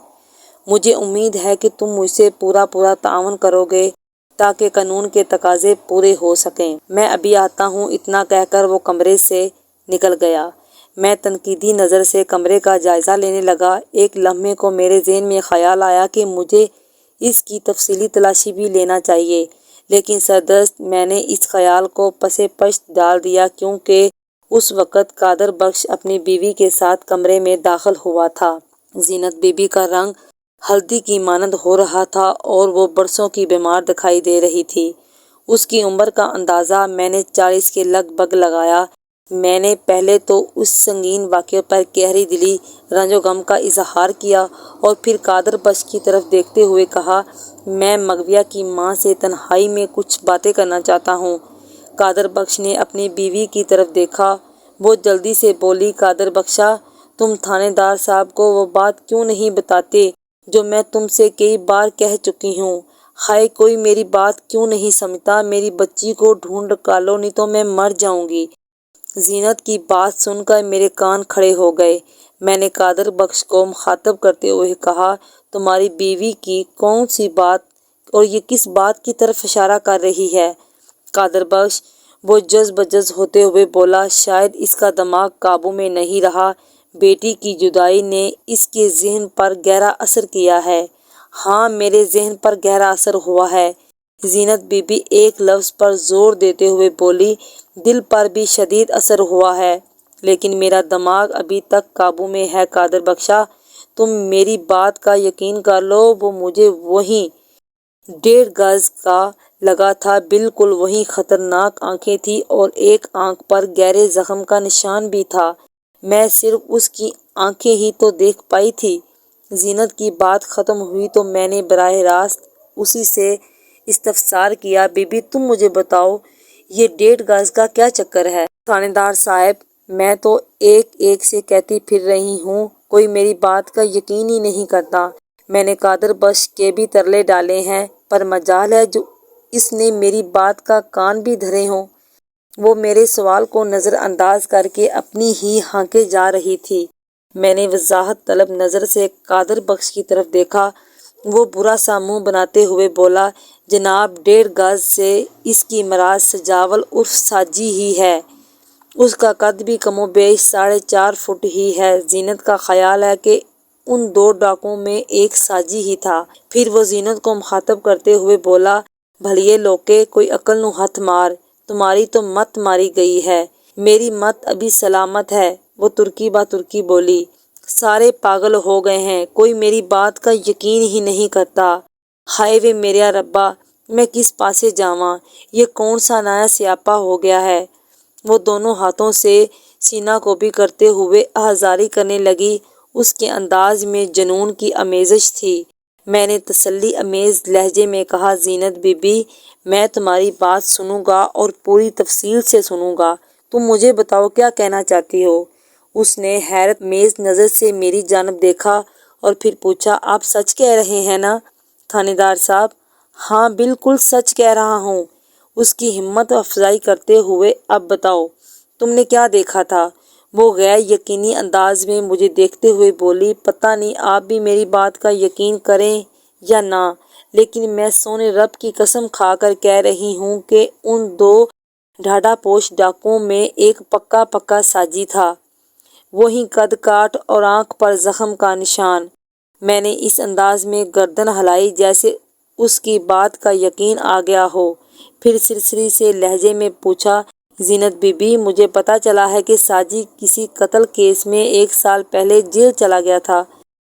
مجھے امید ہے کہ تم مجھ سے پورا تعاون کرو گے تاکہ قانون کے تقاضے پورے ہو سکیں۔ میں ابھی آتا ہوں۔ اتنا کہہ کر وہ کمرے سے نکل گیا۔ میں تنقیدی نظر سے کمرے کا جائزہ لینے لگا۔ ایک لمحے کو میرے ذہن میں خیال آیا کہ مجھے اس کی تفصیلی تلاشی بھی لینا چاہیے، لیکن سردست میں نے اس خیال کو پس پشت ڈال دیا، کیونکہ اس وقت قادر بخش اپنی بیوی کے ساتھ کمرے میں داخل ہوا تھا۔ زینت بی بی کا رنگ ہلدی کی مانند ہو رہا تھا اور وہ برسوں کی بیمار دکھائی دے رہی تھی۔ اس کی عمر کا اندازہ میں نے 40 کے لگ بھگ لگایا۔ میں نے پہلے تو اس سنگین واقعے پر گہری دلی رنج و غم کا اظہار کیا اور پھر قادر بخش کی طرف دیکھتے ہوئے کہا، میں مغویہ کی ماں سے تنہائی میں کچھ باتیں کرنا چاہتا ہوں۔ قادر بخش نے اپنی بیوی کی طرف دیکھا۔ وہ جلدی سے بولی، قادر بخشا، تم تھانے دار صاحب کو وہ بات کیوں نہیں بتاتے جو میں تم سے کئی بار کہہ چکی ہوں؟ ہائے، کوئی میری بات کیوں نہیں سمجھتا؟ میری بچی کو ڈھونڈ نکالو، نہیں تو میں مر جاؤں گی۔ زینت کی بات سن کر میرے کان کھڑے ہو گئے۔ میں نے قادر بخش کو مخاطب کرتے ہوئے کہا، تمہاری بیوی کی کون سی بات اور یہ کس بات کی طرف اشارہ کر رہی ہے؟ قادر بخش، وہ جز بجز ہوتے ہوئے بولا، شاید اس کا دماغ قابو میں نہیں رہا۔ بیٹی کی جدائی نے اس کے ذہن پر گہرا اثر کیا ہے۔ ہاں، میرے ذہن پر گہرا اثر ہوا ہے۔ زینت بی بی ایک لفظ پر زور دیتے ہوئے بولی، دل پر بھی شدید اثر ہوا ہے، لیکن میرا دماغ ابھی تک قابو میں ہے۔ قادر بخشا، تم میری بات کا یقین کر لو، وہ مجھے وہیں 1.5 گز کا لگا تھا، بالکل وہیں۔ خطرناک آنکھیں تھیں اور ایک آنکھ پر گہرے زخم کا نشان بھی تھا۔ میں صرف اس کی آنکھیں ہی تو دیکھ پائی تھی۔ زینت کی بات ختم ہوئی تو میں نے براہ راست اسی سے استفسار کیا، بی بی تم مجھے بتاؤ، یہ 1.5 گز کا کیا چکر ہے؟ تھانے دار صاحب، میں تو ایک سے کہتی پھر رہی ہوں، کوئی میری بات کا یقین ہی نہیں کرتا۔ میں نے قادر بخش کے بھی ترلے ڈالے ہیں، پر مجال ہے جو اس نے میری بات کا کان بھی دھرے ہوں۔ وہ میرے سوال کو نظر انداز کر کے اپنی ہی ہانکے جا رہی تھی۔ میں نے وضاحت طلب نظر سے قادر بخش کی طرف دیکھا۔ وہ برا سا منہ بناتے ہوئے بولا، جناب، 1.5 گز سے اس کی مراد سجاول عرف ساجی ہی ہے۔ اس کا قد بھی کم و بیش 4.5 فٹ ہی ہے۔ زینت کا خیال ہے کہ ان 2 ڈاکوؤں میں ایک ساجی ہی تھا۔ پھر وہ زینت کو مخاطب کرتے ہوئے بولا، بھلیے لوکے، کوئی عقل نو ہتھ مار، تمہاری تو مت ماری گئی ہے، میری مت ابھی سلامت ہے۔ وہ ترکی با ترکی بولی، سارے پاگل ہو گئے ہیں، کوئی میری بات کا یقین ہی نہیں کرتا۔ ہائے وے میریا ربا، میں کس پاسے جاواں، یہ کون سا نیا سیاپا ہو گیا ہے؟ وہ دونوں ہاتھوں سے سینہ کوبی کرتے ہوئے آہذاری کرنے لگی۔ اس کے انداز میں جنون کی آمیزش تھی۔ میں نے تسلی آمیز لہجے میں کہا، زینت بی بی، میں تمہاری بات سنوں گا اور پوری تفصیل سے سنوں گا۔ تم مجھے بتاؤ کیا کہنا چاہتی ہو؟ اس نے حیرت میز نظر سے میری جانب دیکھا اور پھر پوچھا، آپ سچ کہہ رہے ہیں نا تھانے دار صاحب؟ ہاں بالکل سچ کہہ رہا ہوں، اس کی ہمت افزائی کرتے ہوئے۔ اب بتاؤ تم نے کیا دیکھا تھا؟ وہ غیر یقینی انداز میں مجھے دیکھتے ہوئے بولی۔ پتہ نہیں آپ بھی میری بات کا یقین کریں یا نہ، لیکن میں سونے رب کی قسم کھا کر کہہ رہی ہوں کہ ان دو ڈھاڈا پوش ڈاکوؤں میں ایک پکا ساجی تھا، وہی قد کاٹ اور آنکھ پر زخم کا نشان۔ میں نے اس انداز میں گردن ہلائی جیسے اس کی بات کا یقین آ گیا ہو، پھر سرسری سے لہجے میں پوچھا، زینت بی بی، مجھے پتہ چلا ہے کہ ساجی کسی قتل کیس میں 1 سال پہلے جیل چلا گیا تھا۔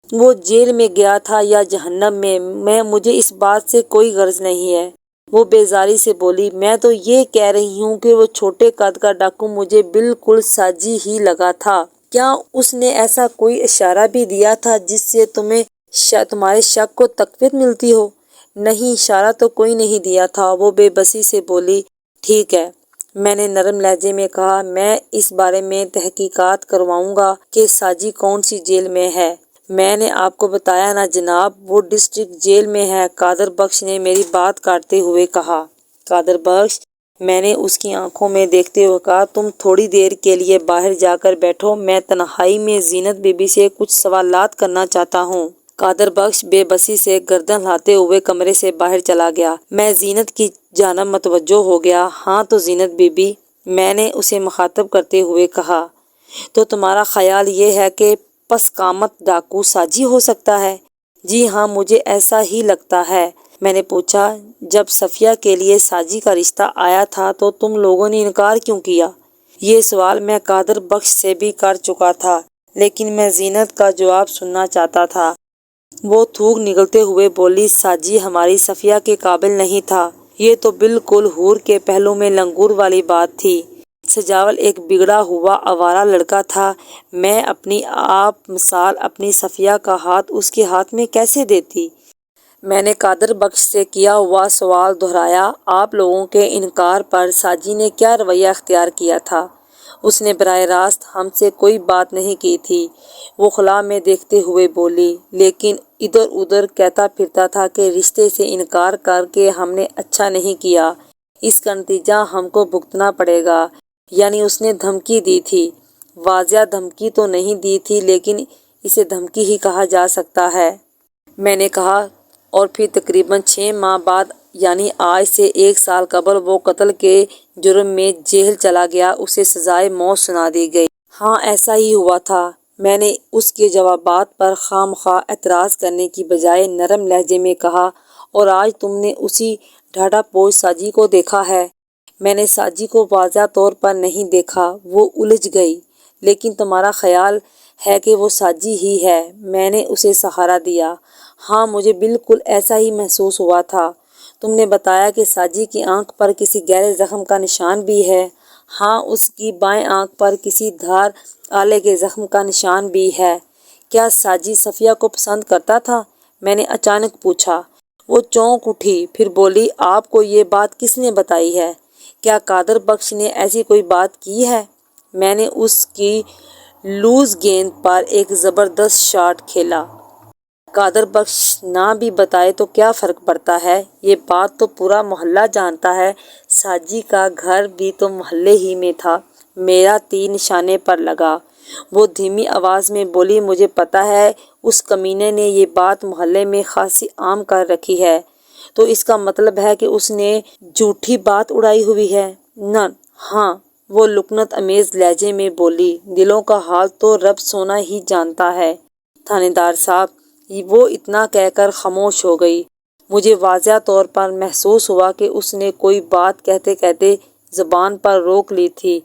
وہ جیل میں گیا تھا یا جہنم میں مجھے اس بات سے کوئی غرض نہیں ہے۔ وہ بیزاری سے بولی، میں تو یہ کہہ رہی ہوں کہ وہ چھوٹے قد کا ڈاکو مجھے بالکل ساجی ہی لگا تھا۔ کیا اس نے ایسا کوئی اشارہ بھی دیا تھا جس سے تمہارے شک کو تقویت ملتی ہو؟ نہیں، اشارہ تو کوئی نہیں دیا تھا، وہ بے بسی سے بولی۔ ٹھیک ہے، میں نے نرم لہجے میں کہا، میں اس بارے میں تحقیقات کرواؤں گا کہ ساجی کون سی جیل میں ہے۔ میں نے آپ کو بتایا نا جناب، وہ ڈسٹرکٹ جیل میں ہے، قادر بخش نے میری بات کاٹتے ہوئے کہا۔ قادر بخش؟ میں نے اس کی آنکھوں میں دیکھتے ہوئے کہا، تم تھوڑی دیر کے لیے باہر جا کر بیٹھو، میں تنہائی میں زینت بی بی سے کچھ سوالات کرنا چاہتا ہوں۔ قادر بخش بے بسی سے گردن ہلاتے ہوئے کمرے سے باہر چلا گیا۔ میں زینت کی جانب متوجہ ہو گیا۔ ہاں تو زینت بی بی، میں نے اسے مخاطب کرتے ہوئے کہا، تو تمہارا خیال یہ ہے کہ پس قامت ڈاکو ساجی ہو سکتا ہے؟ جی ہاں، مجھے ایسا ہی لگتا ہے۔ میں نے پوچھا، جب صفیہ کے لیے ساجی کا رشتہ آیا تھا تو تم لوگوں نے انکار کیوں کیا؟ یہ سوال میں قادر بخش سے بھی کر چکا تھا، لیکن میں زینت کا جواب سننا چاہتا تھا۔ وہ تھوک نگلتے ہوئے بولی، ساجی ہماری صفیہ کے قابل نہیں تھا۔ یہ تو بالکل حور کے پہلو میں لنگور والی بات تھی۔ سجاول ایک بگڑا ہوا آوارہ لڑکا تھا۔ میں اپنی آپ مثال اپنی صفیہ کا ہاتھ اس کے ہاتھ میں کیسے دیتی؟ میں نے قادر بخش سے کیا ہوا سوال دہرایا، آپ لوگوں کے انکار پر ساجی نے کیا رویہ اختیار کیا تھا؟ اس نے براہ راست ہم سے کوئی بات نہیں کی تھی، وہ خلا میں دیکھتے ہوئے بولی، لیکن ادھر ادھر کہتا پھرتا تھا کہ رشتے سے انکار کر کے ہم نے اچھا نہیں کیا، اس کا نتیجہ ہم کو بھگتنا پڑے گا۔ یعنی اس نے دھمکی دی تھی؟ واضح دھمکی تو نہیں دی تھی، لیکن اسے دھمکی ہی کہا جا سکتا ہے۔ میں نے کہا، اور پھر تقریباً 6 ماہ بعد، یعنی آج سے 1 سال قبل، وہ قتل کے جرم میں جیل چلا گیا، اسے سزائے موت سنا دی گئی۔ ہاں ایسا ہی ہوا تھا۔ میں نے اس کے جوابات پر خواہ مخواہ اعتراض کرنے کی بجائے نرم لہجے میں کہا، اور آج تم نے اسی ڈھاڈا پوش ساجی کو دیکھا ہے؟ میں نے ساجی کو واضح طور پر نہیں دیکھا، وہ الجھ گئی۔ لیکن تمہارا خیال ہے کہ وہ ساجی ہی ہے؟ میں نے اسے سہارا دیا۔ ہاں مجھے بالکل ایسا ہی محسوس ہوا تھا۔ تم نے بتایا کہ ساجی کی آنکھ پر کسی گہرے زخم کا نشان بھی ہے؟ ہاں، اس کی بائیں آنکھ پر کسی دھار آلے کے زخم کا نشان بھی ہے۔ کیا ساجی صفیہ کو پسند کرتا تھا؟ میں نے اچانک پوچھا۔ وہ چونک اٹھی، پھر بولی، آپ کو یہ بات کس نے بتائی ہے؟ کیا قادر بخش نے ایسی کوئی بات کی ہے؟ میں نے اس کی لوز گیند پر ایک زبردست شاٹ کھیلا۔ قادر بخش نہ بھی بتائے تو کیا فرق پڑتا ہے، یہ بات تو پورا محلہ جانتا ہے، ساجی کا گھر بھی تو محلے ہی میں تھا۔ میرا تیر نشانے پر لگا۔ وہ دھیمی آواز میں بولی، مجھے پتا ہے اس کمینے نے یہ بات محلے میں خاصی عام کر رکھی ہے، تو اس کا مطلب ہے کہ اس نے جھوٹی بات اڑائی ہوئی ہے؟ نہ، ہاں، وہ لکنت امیز لہجے میں بولی، دلوں کا حال تو رب سونا ہی جانتا ہے تھانے دار صاحب۔ وہ اتنا کہہ کر خاموش ہو گئی۔ مجھے واضح طور پر محسوس ہوا کہ اس نے کوئی بات کہتے کہتے زبان پر روک لی تھی۔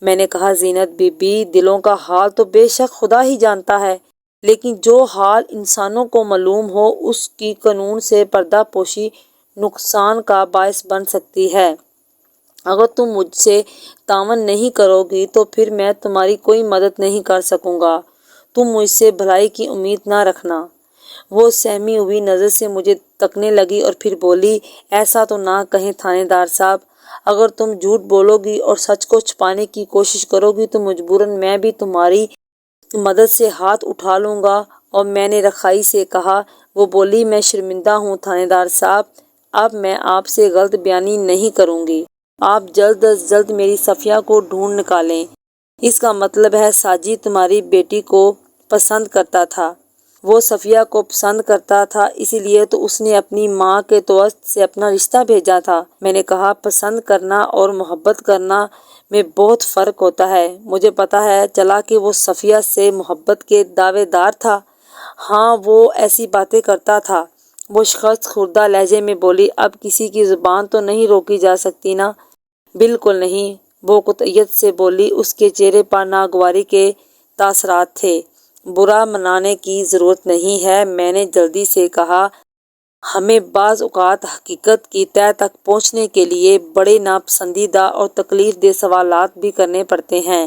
میں نے کہا، زینت بی بی، دلوں کا حال تو بے شک خدا ہی جانتا ہے، لیکن جو حال انسانوں کو معلوم ہو اس کی قانون سے پردہ پوشی نقصان کا باعث بن سکتی ہے۔ اگر تم مجھ سے تعاون نہیں کرو گی تو پھر میں تمہاری کوئی مدد نہیں کر سکوں گا۔ تم مجھ سے بھلائی کی امید نہ رکھنا۔ وہ سہمی ہوئی نظر سے مجھے تکنے لگی اور پھر بولی، ایسا تو نہ کہیں تھانے دار صاحب، اگر تم جھوٹ بولو گی اور سچ کو چھپانے کی کوشش کرو گی تو مجبوراً میں بھی تمہاری مدد سے ہاتھ اٹھا لوں گا۔ اور میں نے رخائی سے کہا۔ وہ بولی، میں شرمندہ ہوں تھانے دار صاحب، اب میں آپ سے غلط بیانی نہیں کروں گی۔ آپ جلد از جلد میری صفیہ کو ڈھونڈ نکالیں۔ اس کا مطلب ہے ساجد تمہاری بیٹی کو پسند کرتا تھا۔ وہ صفیہ کو پسند کرتا تھا، اسی لیے تو اس نے اپنی ماں کے دوست سے اپنا رشتہ بھیجا تھا۔ میں نے کہا، پسند کرنا اور محبت کرنا میں بہت فرق ہوتا ہے۔ مجھے پتہ چلا کہ وہ صفیہ سے محبت کے دعوے دار تھا۔ ہاں، وہ ایسی باتیں کرتا تھا۔ وہ شخص خوردہ لہجے میں بولی۔ اب کسی کی زبان تو نہیں روکی جا سکتی نا؟ بالکل نہیں، وہ قطعیت سے بولی۔ اس کے چہرے پر ناگواری کے تاثرات تھے۔ برا منانے کی ضرورت نہیں ہے، میں نے جلدی سے کہا۔ ہمیں بعض اوقات حقیقت کی تہہ تک پہنچنے کے لیے بڑے ناپسندیدہ اور تکلیف دہ سوالات بھی کرنے پڑتے ہیں۔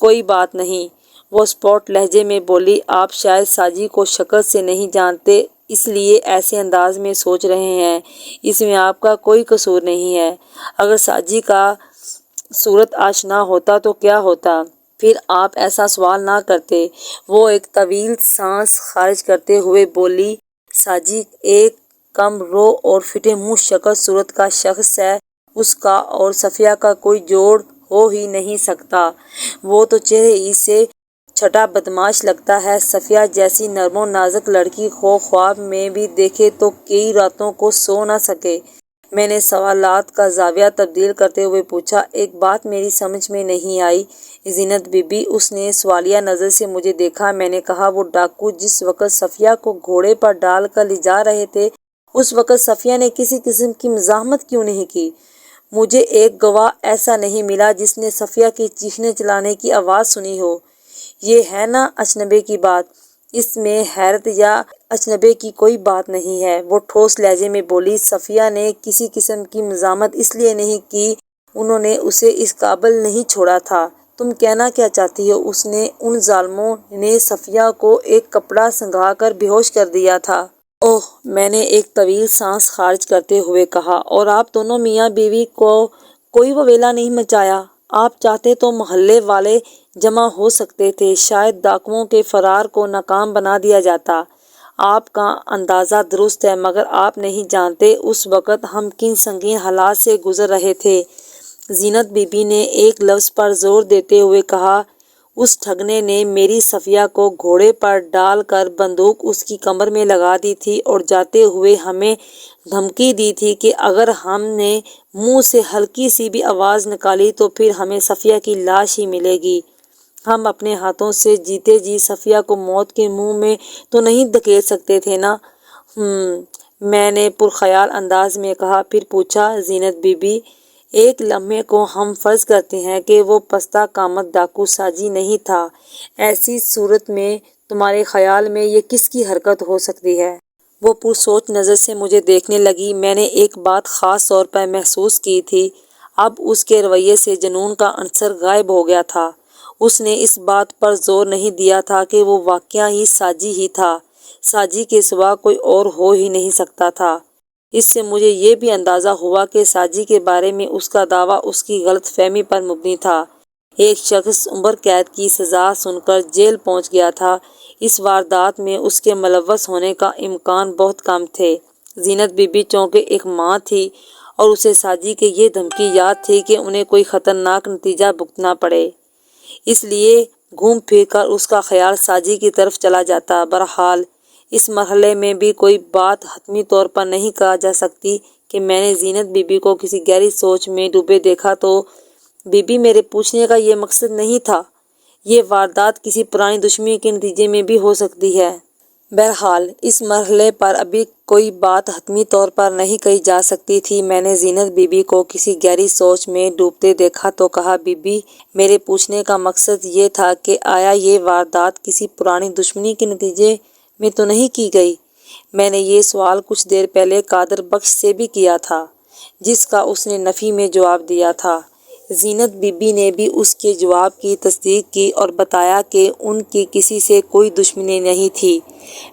کوئی بات نہیں، وہ اسپاٹ لہجے میں بولی۔ آپ شاید ساجد کو شکل سے نہیں جانتے، اس لیے ایسے انداز میں سوچ رہے ہیں۔ اس میں آپ کا کوئی قصور نہیں ہے۔ اگر ساجد کا صورت آشنا ہوتا تو کیا ہوتا؟ پھر آپ ایسا سوال نہ کرتے۔ وہ ایک طویل سانس خارج کرتے ہوئے بولی۔ ساجد ایک کم رو اور پھٹے منہ شکل صورت کا شخص ہے۔ اس کا اور صفیہ کا کوئی جوڑ ہو ہی نہیں سکتا۔ وہ تو چہرے ہی سے چھٹا بدمعاش لگتا ہے۔ صفیہ جیسی نرم و نازک لڑکی کو خواب میں بھی دیکھے تو کئی راتوں کو سو نہ سکے۔ میں نے سوالات کا زاویہ تبدیل کرتے ہوئے پوچھا، ایک بات میری سمجھ میں نہیں آئی زینت بی بی۔ اس نے سوالیہ نظر سے مجھے دیکھا۔ میں نے کہا، وہ ڈاکو جس وقت صفیہ کو گھوڑے پر ڈال کر لے جا رہے تھے، اس وقت صفیہ نے کسی قسم کی مزاحمت کیوں نہیں کی؟ مجھے ایک گواہ ایسا نہیں ملا جس نے صفیہ کی چیخنے چلانے کی آواز سنی ہو۔ یہ ہے نا اچنبے کی بات؟ اس میں حیرت یا اچنبے کی کوئی بات نہیں ہے، وہ ٹھوس لہجے میں بولی۔ صفیہ نے کسی قسم کی مزاحمت اس لیے نہیں کی، انہوں نے اسے اس قابل نہیں چھوڑا تھا۔ تم کہنا کیا چاہتی ہو؟ ان ظالموں نے صفیہ کو ایک کپڑا سنگھا کر بے ہوش کر دیا تھا۔ اوہ، میں نے ایک طویل سانس خارج کرتے ہوئے کہا، اور آپ دونوں میاں بیوی کو کوئی وویلا نہیں مچایا؟ آپ چاہتے تو محلے والے جمع ہو سکتے تھے، شاید ڈاکوؤں کے فرار کو ناکام بنا دیا جاتا۔ آپ کا اندازہ درست ہے، مگر آپ نہیں جانتے اس وقت ہم کن سنگین حالات سے گزر رہے تھے۔ زینت بی بی نے ایک لفظ پر زور دیتے ہوئے کہا، اس ٹھگنے نے میری صفیہ کو گھوڑے پر ڈال کر بندوق اس کی کمر میں لگا دی تھی اور جاتے ہوئے ہمیں دھمکی دی تھی کہ اگر ہم نے منہ سے ہلکی سی بھی آواز نکالی تو پھر ہمیں صفیہ کی لاش ہی ملے گی۔ ہم اپنے ہاتھوں سے جیتے جی صفیہ کو موت کے منہ میں تو نہیں دھکیل سکتے تھے نا؟ میں نے پرخیال انداز میں کہا۔ پھر پوچھا، زینت بی بی، ایک لمحے کو ہم فرض کرتے ہیں کہ وہ پستہ قامت ڈاکو ساجد نہیں تھا، ایسی صورت میں تمہارے خیال میں یہ کس کی حرکت ہو سکتی ہے؟ وہ پرسوچ نظر سے مجھے دیکھنے لگی۔ میں نے ایک بات خاص طور پر محسوس کی تھی، اب اس کے رویے سے جنون کا عنصر غائب ہو گیا تھا۔ اس نے اس بات پر زور نہیں دیا تھا کہ وہ واقعہ ہی ساجد ہی تھا، ساجد کے سوا کوئی اور ہو ہی نہیں سکتا تھا۔ اس سے مجھے یہ بھی اندازہ ہوا کہ ساجد کے بارے میں اس کا دعویٰ اس کی غلط فہمی پر مبنی تھا۔ ایک شخص عمر قید کی سزا سن کر جیل پہنچ گیا تھا، اس واردات میں اس کے ملوث ہونے کا امکان بہت کم تھے۔ زینت بی بی چونکہ ایک ماں تھی اور اسے ساجد کی یہ دھمکی یاد تھی کہ انہیں کوئی خطرناک نتیجہ بھگتنا پڑے، اس لیے گھوم پھر کر اس کا خیال ساجد کی طرف چلا جاتا۔ بہرحال اس مرحلے میں بھی کوئی بات حتمی طور پر نہیں کہا جا سکتی کہ میں نے زینت بی بی کو کسی گہری سوچ میں ڈوبے دیکھا تو بی بی میرے پوچھنے کا یہ مقصد نہیں تھا۔ یہ واردات کسی پرانی دشمنی کے نتیجے میں بھی ہو سکتی ہے۔ بہرحال اس مرحلے پر ابھی کوئی بات حتمی طور پر نہیں کہی جا سکتی تھی۔ میں نے زینت بی بی کو کسی گہری سوچ میں ڈوبتے دیکھا تو کہا، بی بی میرے پوچھنے کا مقصد یہ تھا کہ آیا یہ واردات کسی پرانی دشمنی کے نتیجے میں تو نہیں کی گئی؟ میں نے یہ سوال کچھ دیر پہلے قادر بخش سے بھی کیا تھا، جس کا اس نے نفی میں جواب دیا تھا۔ زینت بی بی نے بھی اس کے جواب کی تصدیق کی اور بتایا کہ ان کی کسی سے کوئی دشمنی نہیں تھی۔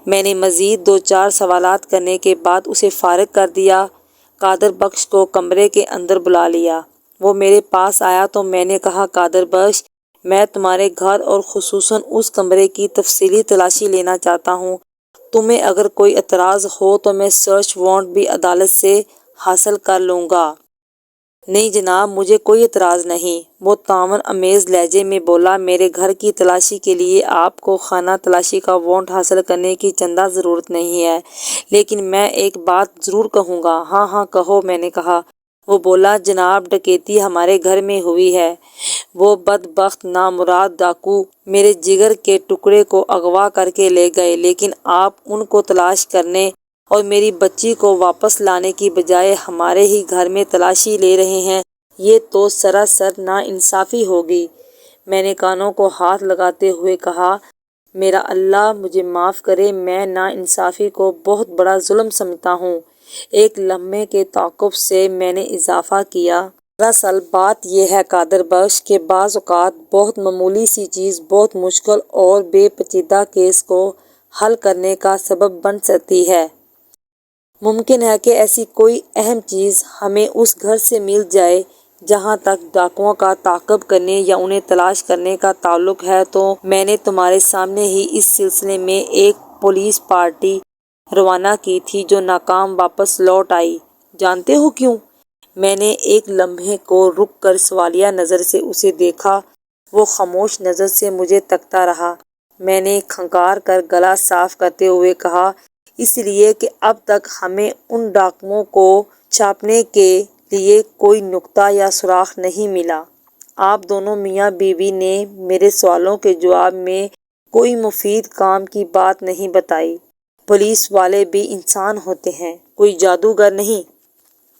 میں نے مزید 2-4 سوالات کرنے کے بعد اسے فارغ کر دیا۔ قادر بخش کو کمرے کے اندر بلا لیا۔ وہ میرے پاس آیا تو میں نے کہا، قادر بخش، میں تمہارے گھر اور خصوصاً اس کمرے کی تفصیلی تلاشی لینا چاہتا ہوں۔ تمہیں اگر کوئی اعتراض ہو تو میں سرچ وارنٹ بھی عدالت سے حاصل کر لوں گا۔ نہیں جناب، مجھے کوئی اعتراض نہیں، وہ تعاون آمیز لہجے میں بولا۔ میرے گھر کی تلاشی کے لیے آپ کو خانہ تلاشی کا وارنٹ حاصل کرنے کی چندہ ضرورت نہیں ہے، لیکن میں ایک بات ضرور کہوں گا۔ ہاں ہاں کہو، میں نے کہا۔ وہ بولا، جناب ڈکیتی ہمارے گھر میں ہوئی ہے۔ وہ بدبخت نامراد ڈاکو میرے جگر کے ٹکڑے کو اغوا کر کے لے گئے، لیکن آپ ان کو تلاش کرنے اور میری بچی کو واپس لانے کی بجائے ہمارے ہی گھر میں تلاشی لے رہے ہیں، یہ تو سراسر ناانصافی ہوگی۔ میں نے کانوں کو ہاتھ لگاتے ہوئے کہا، میرا اللہ مجھے معاف کرے، میں ناانصافی کو بہت بڑا ظلم سمجھتا ہوں۔ ایک لمحے کے توقف سے میں نے اضافہ کیا، دراصل بات یہ ہے قادر بخش کہ بعض اوقات بہت معمولی سی چیز بہت مشکل اور بے پیچیدہ کیس کو حل کرنے کا سبب بن سکتی ہے۔ ممکن ہے کہ ایسی کوئی اہم چیز ہمیں اس گھر سے مل جائے جہاں تک ڈاکوؤں کا تعاقب کرنے یا انہیں تلاش کرنے کا تعلق ہے، تو میں نے تمہارے سامنے ہی اس سلسلے میں ایک پولیس پارٹی روانہ کی تھی جو ناکام واپس لوٹ آئی۔ جانتے ہو کیوں؟ میں نے ایک لمحے کو رک کر سوالیہ نظر سے اسے دیکھا۔ وہ خاموش نظر سے مجھے تکتا رہا۔ میں نے کھنکار کر گلا صاف کرتے ہوئے کہا، اس لیے کہ اب تک ہمیں ان ڈاکوؤں کو چھاپنے کے لیے کوئی نقطہ یا سراغ نہیں ملا۔ آپ دونوں میاں بیوی نے میرے سوالوں کے جواب میں کوئی مفید کام کی بات نہیں بتائی۔ پولیس والے بھی انسان ہوتے ہیں، کوئی جادوگر نہیں۔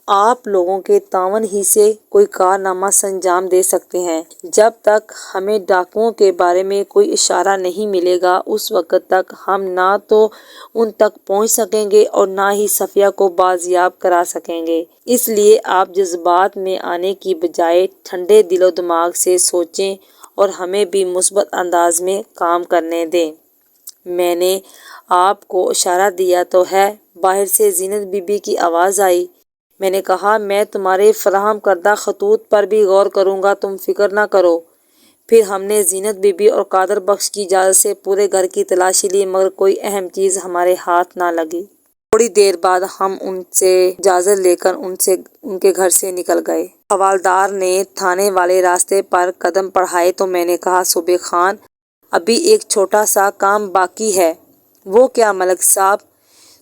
آپ لوگوں کے تعاون ہی سے کوئی کارنامہ سرانجام دے سکتے ہیں۔ جب تک ہمیں ڈاکوؤں کے بارے میں کوئی اشارہ نہیں ملے گا، اس وقت تک ہم نہ تو ان تک پہنچ سکیں گے اور نہ ہی صفیہ کو بازیاب کرا سکیں گے۔ اس لیے آپ جذبات میں آنے کی بجائے ٹھنڈے دل و دماغ سے سوچیں اور ہمیں بھی مثبت انداز میں کام کرنے دیں۔ میں نے آپ کو اشارہ دیا تو ہے، باہر سے زینت بی بی کی آواز آئی۔ میں نے کہا، میں تمہارے فراہم کردہ خطوط پر بھی غور کروں گا، تم فکر نہ کرو۔ پھر ہم نے زینت بی بی اور قادر بخش کی اجازت سے پورے گھر کی تلاشی لی، مگر کوئی اہم چیز ہمارے ہاتھ نہ لگی۔ تھوڑی دیر بعد ہم ان سے اجازت لے کر ان کے گھر سے نکل گئے۔ حوالدار نے تھانے والے راستے پر قدم بڑھائے تو میں نے کہا، صوبے خان، ابھی ایک چھوٹا سا کام باقی ہے۔ وہ کیا ملک صاحب؟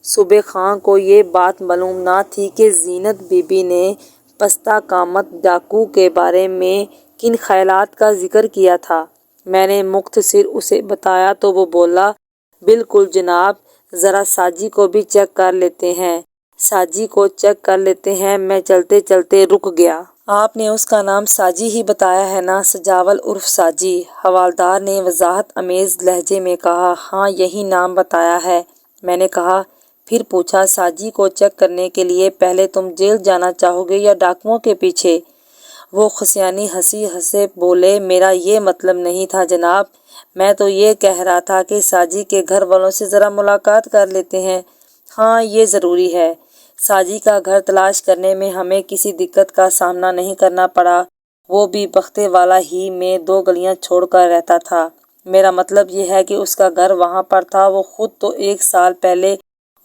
صوبے خان کو یہ بات معلوم نہ تھی کہ زینت بی بی نے پستہ قامت ڈاکو کے بارے میں کن خیالات کا ذکر کیا تھا۔ میں نے مختصر اسے بتایا تو وہ بولا، بالکل جناب، ذرا ساجی کو بھی چیک کر لیتے ہیں۔ ساجی کو چیک کر لیتے ہیں۔ میں چلتے چلتے رک گیا۔ آپ نے اس کا نام ساجی ہی بتایا ہے نا؟ سجاول عرف ساجی، حوالدار نے وضاحت آمیز لہجے میں کہا۔ ہاں، یہی نام بتایا ہے۔ میں نے کہا، پھر پوچھا، ساجی کو چیک کرنے کے لیے پہلے تم جیل جانا چاہو گے یا ڈاکوؤں کے پیچھے؟ وہ خسیانی ہنسی ہنسے بولے، میرا یہ مطلب نہیں تھا جناب، میں تو یہ کہہ رہا تھا کہ ساجی کے گھر والوں سے ذرا ملاقات کر لیتے ہیں۔ ہاں، یہ ضروری ہے۔ ساجی کا گھر تلاش کرنے میں ہمیں کسی دقت کا سامنا نہیں کرنا پڑا، وہ بھی بختے والا ہی میں 2 گلیاں چھوڑ کر رہتا تھا۔ میرا مطلب یہ ہے کہ اس کا گھر وہاں پر تھا۔ وہ خود تو 1 سال پہلے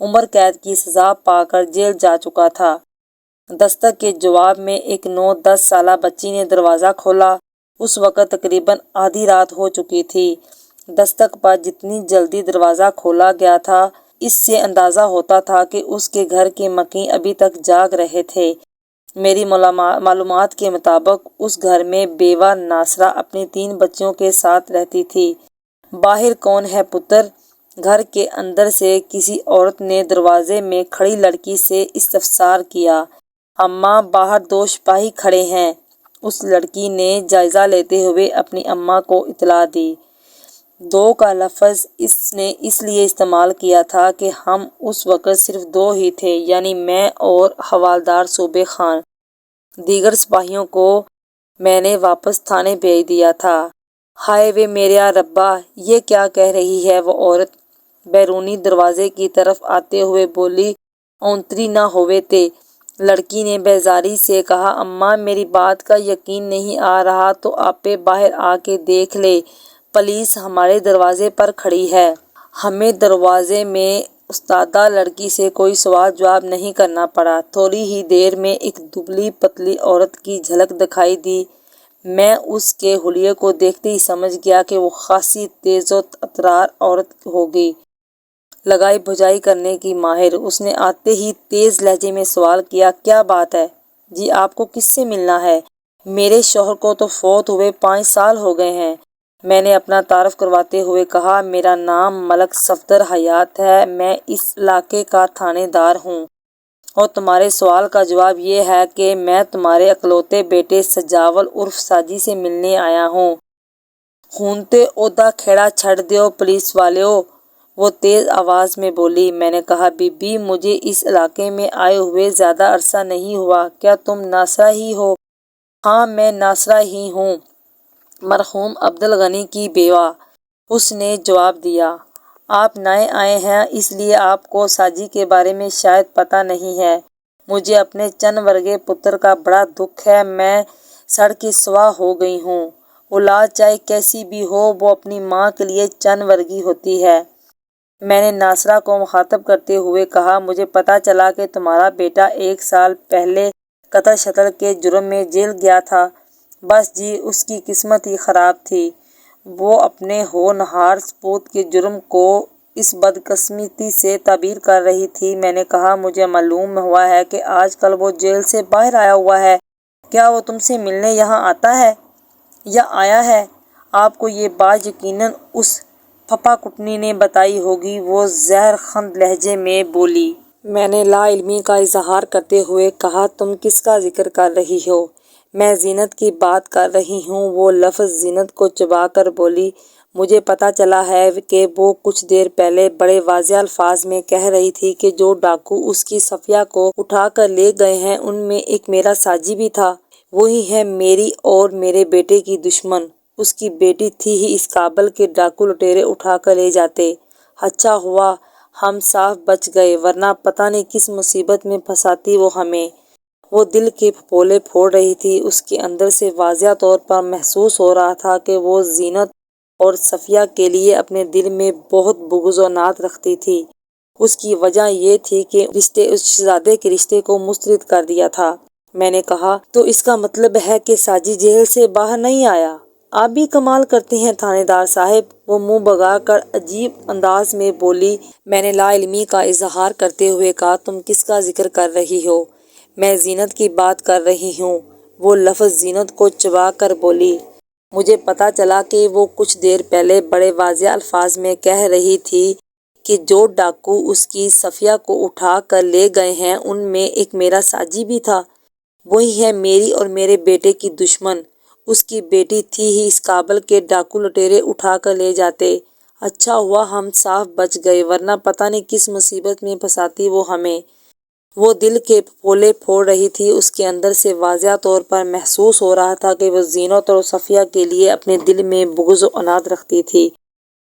عمر قید کی سزا پا کر جیل جا چکا تھا۔ دستک کے جواب میں ایک 9-10 سالہ بچی نے دروازہ کھولا۔ اس وقت تقریباً آدھی رات ہو چکی تھی۔ دستک پر جتنی جلدی دروازہ کھولا گیا تھا، اس سے اندازہ ہوتا تھا کہ اس کے گھر کے مکین ابھی تک جاگ رہے تھے۔ میری معلومات کے مطابق اس گھر میں بیوہ ناصرہ اپنی 3 بچیوں کے ساتھ رہتی تھی۔ باہر کون ہے پتر؟ گھر کے اندر سے کسی عورت نے دروازے میں کھڑی لڑکی سے استفسار کیا۔ اماں، باہر 2 سپاہی کھڑے ہیں، اس لڑکی نے جائزہ لیتے ہوئے اپنی اماں کو اطلاع دی۔ 2 کا لفظ اس نے اس لیے استعمال کیا تھا کہ ہم اس وقت صرف 2 ہی تھے، یعنی میں اور حوالدار صوبے خان۔ دیگر سپاہیوں کو میں نے واپس تھانے بھیج دیا تھا۔ ہائے وے میرا ربا، یہ کیا کہہ رہی ہے وہ عورت؟ بیرونی دروازے کی طرف آتے ہوئے بولی، اونتری نہ ہوئے تے۔ لڑکی نے بیزاری سے کہا، اماں، میری بات کا یقین نہیں آ رہا تو آپے باہر آ کے دیکھ لے، پولیس ہمارے دروازے پر کھڑی ہے۔ ہمیں دروازے میں استادہ لڑکی سے کوئی سوال جواب نہیں کرنا پڑا۔ تھوڑی ہی دیر میں ایک دبلی پتلی عورت کی جھلک دکھائی دی۔ میں اس کے حلیے کو دیکھتے ہی سمجھ گیا کہ وہ خاصی تیز و تطرار عورت ہوگی، لگائی بھجائی کرنے کی ماہر۔ اس نے آتے ہی تیز لہجے میں سوال کیا، کیا بات ہے جی، آپ کو کس سے ملنا ہے؟ میرے شوہر کو تو فوت ہوئے 5 سال ہو گئے ہیں۔ میں نے اپنا تعارف کرواتے ہوئے کہا، میرا نام ملک صفدر حیات ہے، میں اس علاقے کا تھانے دار ہوں، اور تمہارے سوال کا جواب یہ ہے کہ میں تمہارے اکلوتے بیٹے سجاول عرف ساجی سے ملنے آیا ہوں۔ ہن تے اودا کھیڑا چھڈ دیو پولیس والیو، وہ تیز آواز میں بولی۔ میں نے کہا، بی بی، مجھے اس علاقے میں آئے ہوئے زیادہ عرصہ نہیں ہوا، کیا تم ناصرہ ہی ہو؟ ہاں، میں ناصرہ ہی ہوں، مرحوم عبدالغنی کی بیوہ، اس نے جواب دیا۔ آپ نئے آئے ہیں، اس لیے آپ کو ساجی کے بارے میں شاید پتہ نہیں ہے۔ مجھے اپنے چند ورگے پتر کا بڑا دکھ ہے، میں سڑ کے سوا ہو گئی ہوں۔ اولاد چاہے کیسی بھی ہو، وہ اپنی ماں کے لیے چند ورگی ہوتی ہے۔ میں نے ناصرہ کو مخاطب کرتے ہوئے کہا، مجھے پتہ چلا کہ تمہارا بیٹا 1 سال پہلے قتل شتل کے جرم میں جیل گیا تھا۔ بس جی، اس کی قسمت ہی خراب تھی، وہ اپنے ہونہار سپوت کے جرم کو اس بدقسمتی سے تعبیر کر رہی تھی۔ میں نے کہا، مجھے معلوم ہوا ہے کہ آج کل وہ جیل سے باہر آیا ہوا ہے، کیا وہ تم سے ملنے یہاں آتا ہے یا آیا ہے؟ آپ کو یہ بات یقیناً اس پھپا کٹنی نے بتائی ہوگی، وہ زہر خند لہجے میں بولی۔ میں نے لا علمی کا اظہار کرتے ہوئے کہا، تم کس کا ذکر کر رہی ہو؟ میں زینت کی بات کر رہی ہوں، وہ لفظ زینت کو چبا کر بولی۔ مجھے پتہ چلا ہے کہ وہ کچھ دیر پہلے بڑے واضح الفاظ میں کہہ رہی تھی کہ جو ڈاکو اس کی صفیہ کو اٹھا کر لے گئے ہیں، ان میں ایک میرا ساجی بھی تھا، وہی ہے میری اور میرے بیٹے کی دشمن۔ اس کی بیٹی تھی ہی اس قابل کہ ڈاکو لٹیرے اٹھا کر لے جاتے۔ اچھا ہوا ہم صاف بچ گئے، ورنہ پتہ نہیں کس مصیبت میں پھنساتی وہ ہمیں۔ وہ دل کے پھپولے پھوڑ رہی تھی، اس کے اندر سے واضح طور پر محسوس ہو رہا تھا کہ وہ زینت اور صفیہ کے لیے اپنے دل میں بہت بغض و عناد رکھتی تھی۔ اس کی وجہ یہ تھی کہ اس شہزادے کے رشتے کو مسترد کر دیا تھا۔ میں نے کہا، تو اس کا مطلب ہے کہ ساجی جیل سے باہر نہیں آیا؟ آپ بھی کمال کرتے ہیں تھانے دار صاحب، وہ منہ بگا کر عجیب انداز میں بولی۔ میں نے لا علمی کا اظہار کرتے ہوئے کہا، تم کس کا ذکر کر رہی ہو؟ میں زینت کی بات کر رہی ہوں، وہ لفظ زینت کو چبا کر بولی۔ مجھے پتہ چلا کہ وہ کچھ دیر پہلے بڑے واضح الفاظ میں کہہ رہی تھی کہ جو ڈاکو اس کی صفیہ کو اٹھا کر لے گئے ہیں، ان میں ایک میرا ساجی بھی تھا، وہی ہے میری اور میرے بیٹے کی دشمن۔ اس کی بیٹی تھی ہی اس قابل کہ ڈاکو لٹیرے اٹھا کر لے جاتے۔ اچھا ہوا ہم صاف بچ گئے، ورنہ پتہ نہیں کس مصیبت میں پھنساتی وہ ہمیں۔ وہ دل کے پھپولے پھوڑ رہی تھی، اس کے اندر سے واضح طور پر محسوس ہو رہا تھا کہ وہ زینت اور صفیہ کے لیے اپنے دل میں بغض و عناد رکھتی تھی،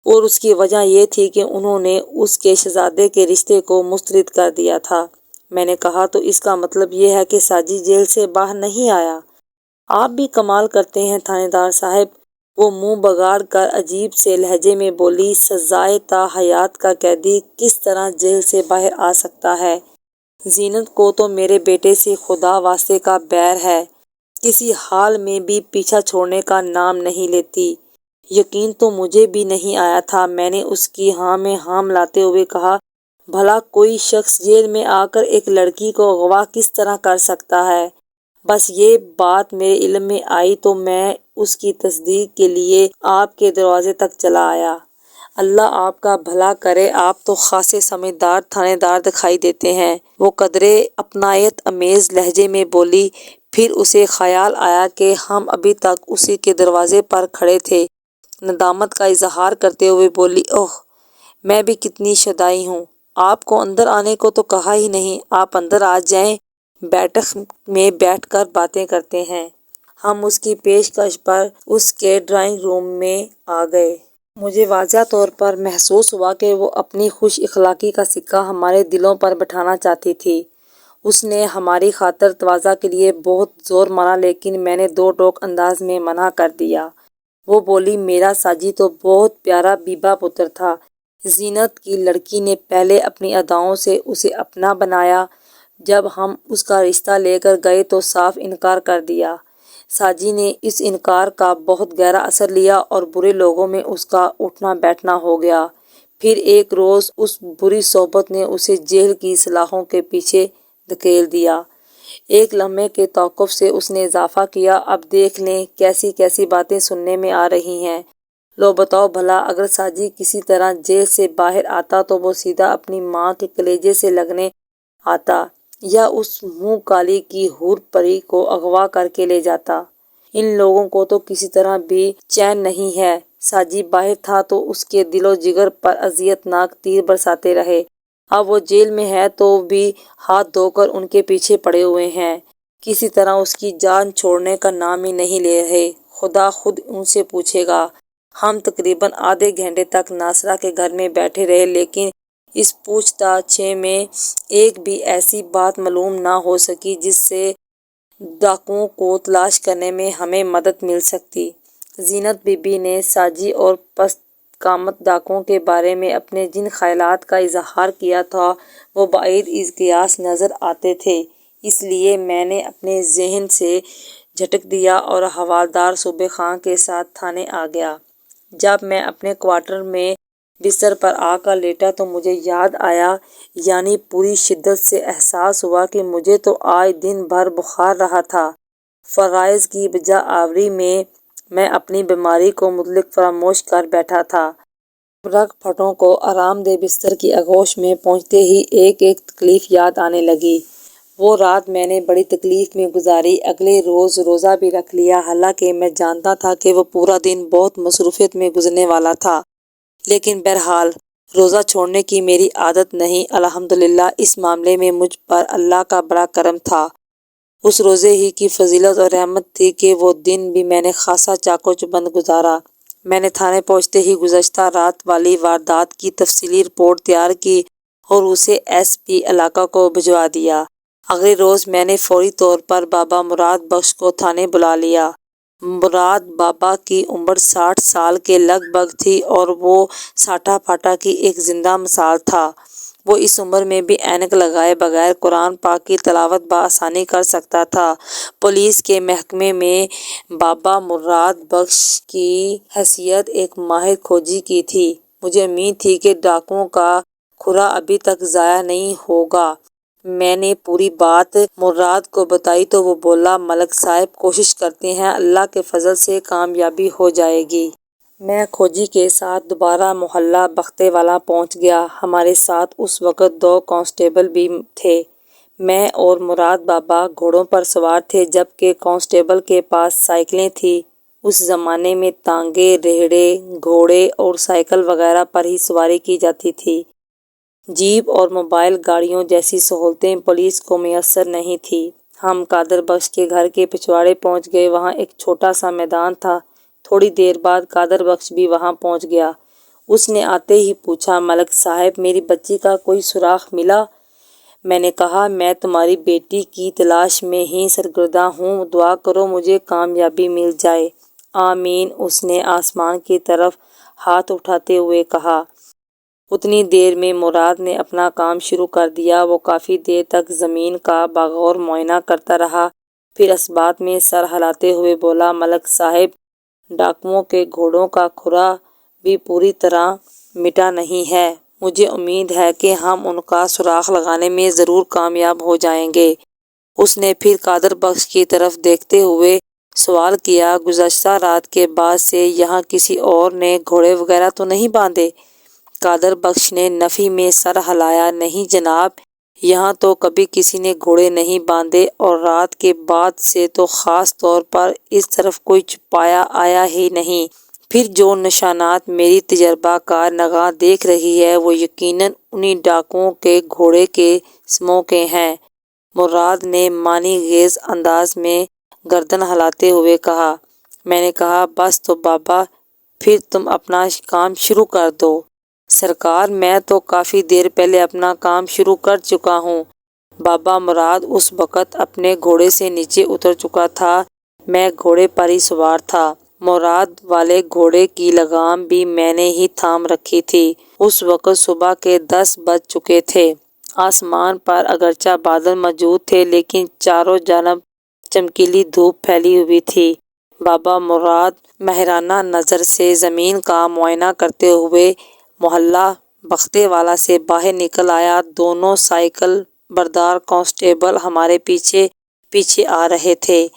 اور اس کی وجہ یہ تھی کہ انہوں نے اس کے شہزادے کے رشتے کو مسترد کر دیا تھا۔ میں نے کہا، تو اس کا مطلب یہ ہے کہ ساجی جیل سے باہر نہیں آیا؟ آپ بھی کمال کرتے ہیں تھانے دار صاحب، وہ منہ بگاڑ کر عجیب سے لہجے میں بولی۔ سزائے تا حیات کا قیدی کس طرح جیل سے باہر آ سکتا ہے؟ زینت کو تو میرے بیٹے سے خدا واسطے کا بیر ہے، کسی حال میں بھی پیچھا چھوڑنے کا نام نہیں لیتی۔ یقین تو مجھے بھی نہیں آیا تھا۔ میں نے اس کی ہاں میں ہاں ملاتے ہوئے کہا، بھلا کوئی شخص جیل میں آ کر ایک لڑکی کو اغوا کس طرح کر سکتا ہے؟ بس یہ بات میرے علم میں آئی تو میں اس کی تصدیق کے لیے آپ کے دروازے تک چلا آیا۔ اللہ آپ کا بھلا کرے، آپ تو خاصے سمجھدار تھانے دار دکھائی دیتے ہیں، وہ قدرے اپنائیت امیز لہجے میں بولی۔ پھر اسے خیال آیا کہ ہم ابھی تک اسی کے دروازے پر کھڑے تھے، ندامت کا اظہار کرتے ہوئے بولی، اوہ، میں بھی کتنی شدائی ہوں، آپ کو اندر آنے کو تو کہا ہی نہیں، آپ اندر آ جائیں، بیٹھک میں بیٹھ کر باتیں کرتے ہیں۔ ہم اس کی پیشکش پر اس کے ڈرائنگ روم میں آ گئے۔ مجھے واضح طور پر محسوس ہوا کہ وہ اپنی خوش اخلاقی کا سکہ ہمارے دلوں پر بٹھانا چاہتی تھی۔ اس نے ہماری خاطر تواضع کے لیے بہت زور مارا، لیکن میں نے دو ٹوک انداز میں منع کر دیا۔ وہ بولی، میرا ساجی تو بہت پیارا بیبا پتر تھا، زینت کی لڑکی نے پہلے اپنی اداؤں سے اسے اپنا بنایا، جب ہم اس کا رشتہ لے کر گئے تو صاف انکار کر دیا۔ ساجی نے اس انکار کا بہت گہرا اثر لیا اور برے لوگوں میں اس کا اٹھنا بیٹھنا ہو گیا۔ پھر ایک روز اس بری صحبت نے اسے جیل کی سلاخوں کے پیچھے دھکیل دیا۔ ایک لمحے کے توقف سے اس نے اضافہ کیا، اب دیکھ لیں کیسی کیسی باتیں سننے میں آ رہی ہیں۔ لو بتاؤ بھلا، اگر ساجی کسی طرح جیل سے باہر آتا تو وہ سیدھا اپنی ماں کے کلیجے سے لگنے آتا یا اس منہ کالی کی حور پری کو اغوا کر کے لے جاتا۔ ان لوگوں کو تو کسی طرح بھی چین نہیں ہے۔ ساجی باہر تھا تو اس کے دل و جگر پر اذیت ناک تیر برساتے رہے۔ اب وہ جیل میں ہے تو بھی ہاتھ دھو کر ان کے پیچھے پڑے ہوئے ہیں، کسی طرح اس کی جان چھوڑنے کا نام ہی نہیں لے رہے۔ خدا خود ان سے پوچھے گا۔ ہم تقریباً آدھے گھنٹے تک ناصرہ کے گھر میں بیٹھے رہے، لیکن اس پوچھ تاچھ میں ایک بھی ایسی بات معلوم نہ ہو سکی جس سے ڈاکوؤں کو تلاش کرنے میں ہمیں مدد مل سکتی۔ زینت بی بی نے ساجی اور پست قامت ڈاکوؤں کے بارے میں اپنے جن خیالات کا اظہار کیا تھا وہ بعید از قیاس نظر آتے تھے، اس لیے میں نے اپنے ذہن سے جھٹک دیا اور حوالدار صوبے خاں کے ساتھ تھانے آ گیا۔ جب میں اپنے کوارٹر میں بستر پر آ کر لیٹا تو مجھے یاد آیا، یعنی پوری شدت سے احساس ہوا کہ مجھے تو آج دن بھر بخار رہا تھا۔ فرائض کی بجا آوری میں اپنی بیماری کو مطلق فراموش کر بیٹھا تھا۔ رگ پھٹوں کو آرام دہ بستر کی آغوش میں پہنچتے ہی ایک ایک تکلیف یاد آنے لگی۔ وہ رات میں نے بڑی تکلیف میں گزاری۔ اگلے روز روزہ بھی رکھ لیا، حالانکہ میں جانتا تھا کہ وہ پورا دن بہت مصروفیت میں گزرنے والا تھا، لیکن بہرحال روزہ چھوڑنے کی میری عادت نہیں۔ الحمدللہ اس معاملے میں مجھ پر اللہ کا بڑا کرم تھا۔ اس روزے ہی کی فضیلت اور رحمت تھی کہ وہ دن بھی میں نے خاصا چاق و چوبند گزارا۔ میں نے تھانے پہنچتے ہی گزشتہ رات والی واردات کی تفصیلی رپورٹ تیار کی اور اسے ایس پی علاقہ کو بھجوا دیا۔ اگلے روز میں نے فوری طور پر بابا مراد بخش کو تھانے بلا لیا۔ مراد بابا کی عمر 60 سال کے لگ بھگ تھی اور وہ ساٹھا پھاٹا کی ایک زندہ مثال تھا۔ وہ اس عمر میں بھی اینک لگائے بغیر قرآن پاک کی تلاوت بآسانی کر سکتا تھا۔ پولیس کے محکمے میں بابا مراد بخش کی حیثیت ایک ماہر کھوجی کی تھی۔ مجھے امید تھی کہ ڈاکوؤں کا کھرا ابھی تک ضائع نہیں ہوگا۔ میں نے پوری بات مراد کو بتائی تو وہ بولا، ملک صاحب کوشش کرتے ہیں، اللہ کے فضل سے کامیابی ہو جائے گی۔ میں کھوجی کے ساتھ دوبارہ محلہ بختے والا پہنچ گیا۔ ہمارے ساتھ اس وقت 2 کانسٹیبل بھی تھے۔ میں اور مراد بابا گھوڑوں پر سوار تھے، جبکہ کانسٹیبل کے پاس سائیکلیں تھیں۔ اس زمانے میں تانگے، ریہڑے، گھوڑے اور سائیکل وغیرہ پر ہی سواری کی جاتی تھی۔ جیپ اور موبائل گاڑیوں جیسی سہولتیں پولیس کو میسر نہیں تھیں۔ ہم قادر بخش کے گھر کے پچھواڑے پہنچ گئے۔ وہاں ایک چھوٹا سا میدان تھا۔ تھوڑی دیر بعد قادر بخش بھی وہاں پہنچ گیا۔ اس نے آتے ہی پوچھا، ملک صاحب میری بچی کا کوئی سراغ ملا؟ میں نے کہا، میں تمہاری بیٹی کی تلاش میں ہی سرگرداں ہوں، دعا کرو مجھے کامیابی مل جائے۔ آمین، اس نے آسمان کی طرف ہاتھ اٹھاتے ہوئے کہا۔ اتنی دیر میں مراد نے اپنا کام شروع کر دیا۔ وہ کافی دیر تک زمین کا بغور معائنہ کرتا رہا، پھر اثبات میں سر ہلاتے ہوئے بولا، ملک صاحب ڈاکوؤں کے گھوڑوں کا کھرا بھی پوری طرح مٹا نہیں ہے۔ مجھے امید ہے کہ ہم ان کا سراغ لگانے میں ضرور کامیاب ہو جائیں گے۔ اس نے پھر قادر بخش کی طرف دیکھتے ہوئے سوال کیا، گزشتہ رات کے بعد سے یہاں کسی اور نے گھوڑے وغیرہ تو نہیں باندھے؟ قادر بخش نے نفی میں سر ہلایا، نہیں جناب، یہاں تو کبھی کسی نے گھوڑے نہیں باندھے، اور رات کے بعد سے تو خاص طور پر اس طرف کوئی چھپایا آیا ہی نہیں۔ پھر جو نشانات میری تجربہ کار نگاہ دیکھ رہی ہے وہ یقیناً انہی ڈاکوؤں کے گھوڑے کے سموں کے ہیں۔ مراد نے معنی خیز انداز میں گردن ہلاتے ہوئے کہا۔ میں نے کہا، بس تو بابا پھر تم اپنا کام شروع کر دو۔ سرکار میں تو کافی دیر پہلے اپنا کام شروع کر چکا ہوں۔ بابا مراد اس وقت اپنے گھوڑے سے نیچے اتر چکا تھا۔ میں گھوڑے پر ہی سوار تھا۔ مراد والے گھوڑے کی لگام بھی میں نے ہی تھام رکھی تھی۔ اس وقت صبح کے 10 بج چکے تھے۔ آسمان پر اگرچہ بادل موجود تھے لیکن چاروں جانب چمکیلی دھوپ پھیلی ہوئی تھی۔ بابا مراد ماہرانہ نظر سے زمین کا معائنہ کرتے ہوئے محلہ بختے والا سے باہر نکل آیا۔ دونوں سائیکل بردار کانسٹیبل ہمارے پیچھے پیچھے آ رہے تھے۔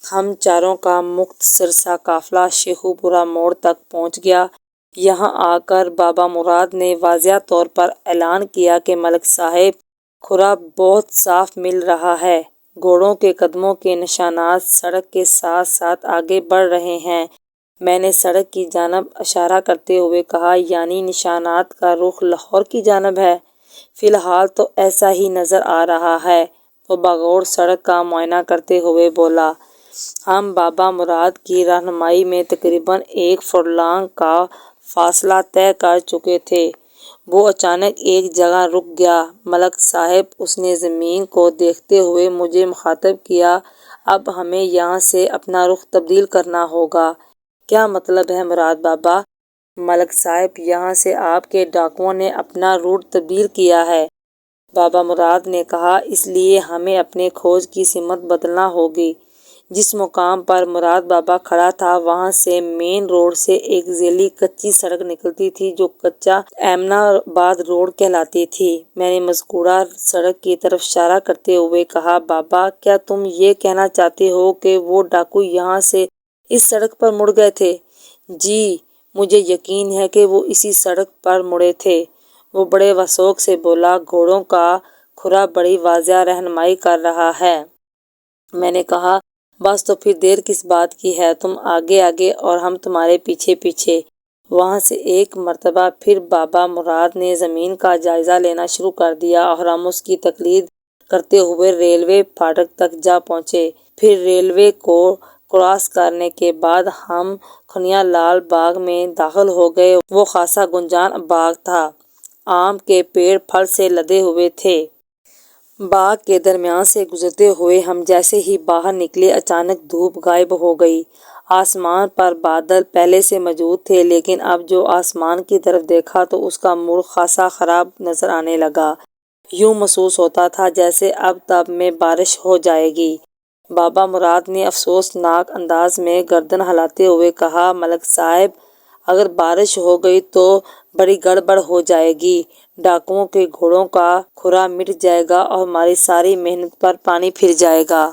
ہم چاروں کا مختصر سا قافلہ شیخو پورہ موڑ تک پہنچ گیا۔ یہاں آ کر بابا مراد نے واضح طور پر اعلان کیا کہ ملک صاحب، کھرا بہت صاف مل رہا ہے۔ گھوڑوں کے قدموں کے نشانات سڑک کے ساتھ ساتھ آگے بڑھ رہے ہیں۔ میں نے سڑک کی جانب اشارہ کرتے ہوئے کہا، یعنی نشانات کا رخ لاہور کی جانب ہے؟ فی الحال تو ایسا ہی نظر آ رہا ہے، وہ بغور سڑک کا معائنہ کرتے ہوئے بولا۔ ہم بابا مراد کی رہنمائی میں تقریباً 1 فورلانگ کا فاصلہ طے کر چکے تھے۔ وہ اچانک ایک جگہ رک گیا۔ ملک صاحب، اس نے زمین کو دیکھتے ہوئے مجھے مخاطب کیا، اب ہمیں یہاں سے اپنا رخ تبدیل کرنا ہوگا۔ کیا مطلب ہے مراد بابا؟ ملک صاحب، یہاں سے آپ کے ڈاکوؤں نے اپنا روٹ تبدیل کیا ہے، بابا مراد نے کہا، اس لیے ہمیں اپنے کھوج کی سمت بدلنا ہوگی۔ جس مقام پر مراد بابا کھڑا تھا وہاں سے مین روڈ سے ایک ذیلی کچی سڑک نکلتی تھی جو کچا ایمنا آباد روڈ کہلاتی تھی۔ میں نے مذکورہ سڑک کی طرف اشارہ کرتے ہوئے کہا، بابا، کیا تم یہ کہنا چاہتے ہو کہ وہ ڈاکو یہاں سے اس سڑک پر مڑ گئے تھے؟ جی، مجھے یقین ہے کہ وہ اسی سڑک پر مڑے تھے، وہ بڑے وثوق سے بولا۔ گھوڑوں کا کھرا بڑی واضح رہنمائی کر رہا ہے۔ میں نے کہا، بس تو پھر دیر کس بات کی ہے، تم آگے آگے اور ہم تمہارے پیچھے پیچھے۔ وہاں سے ایک مرتبہ پھر بابا مراد نے زمین کا جائزہ لینا شروع کر دیا اور ہم اس کی تقلید کرتے ہوئے ریلوے پھاٹک تک جا پہنچے۔ پھر ریلوے کو کراس کرنے کے بعد ہم خنیا لال باغ میں داخل ہو گئے۔ وہ خاصا گنجان باغ تھا، آم کے پیڑ پھل سے لدے ہوئے تھے۔ باغ کے درمیان سے گزرتے ہوئے ہم جیسے ہی باہر نکلے اچانک دھوپ غائب ہو گئی۔ آسمان پر بادل پہلے سے موجود تھے لیکن اب جو آسمان کی طرف دیکھا تو اس کا موڈ خاصا خراب نظر آنے لگا۔ یوں محسوس ہوتا تھا جیسے اب تب میں بارش ہو جائے گی۔ بابا مراد نے افسوسناک انداز میں گردن ہلاتے ہوئے کہا، ملک صاحب، اگر بارش ہو گئی تو بڑی گڑبڑ ہو جائے گی۔ ڈاکوؤں کے گھوڑوں کا کھرا مٹ جائے گا اور ہماری ساری محنت پر پانی پھر جائے گا۔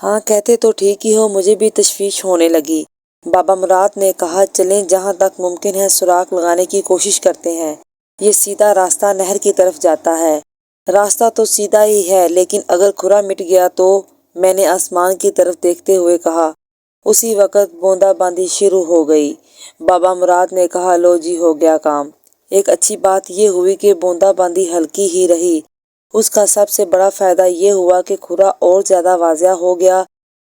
ہاں، کہتے تو ٹھیک ہی ہو، مجھے بھی تشویش ہونے لگی۔ بابا مراد نے کہا، چلیں، جہاں تک ممکن ہے سراغ لگانے کی کوشش کرتے ہیں۔ یہ سیدھا راستہ نہر کی طرف جاتا ہے۔ راستہ تو سیدھا ہی ہے لیکن اگر کھرا مٹ گیا تو؟ میں نے آسمان کی طرف دیکھتے ہوئے کہا۔ اسی وقت بوندا باندی شروع ہو گئی۔ بابا مراد نے کہا، لو جی، ہو گیا کام۔ ایک اچھی بات یہ ہوئی کہ بوندا باندی ہلکی ہی رہی۔ اس کا سب سے بڑا فائدہ یہ ہوا کہ کھرا اور زیادہ واضح ہو گیا۔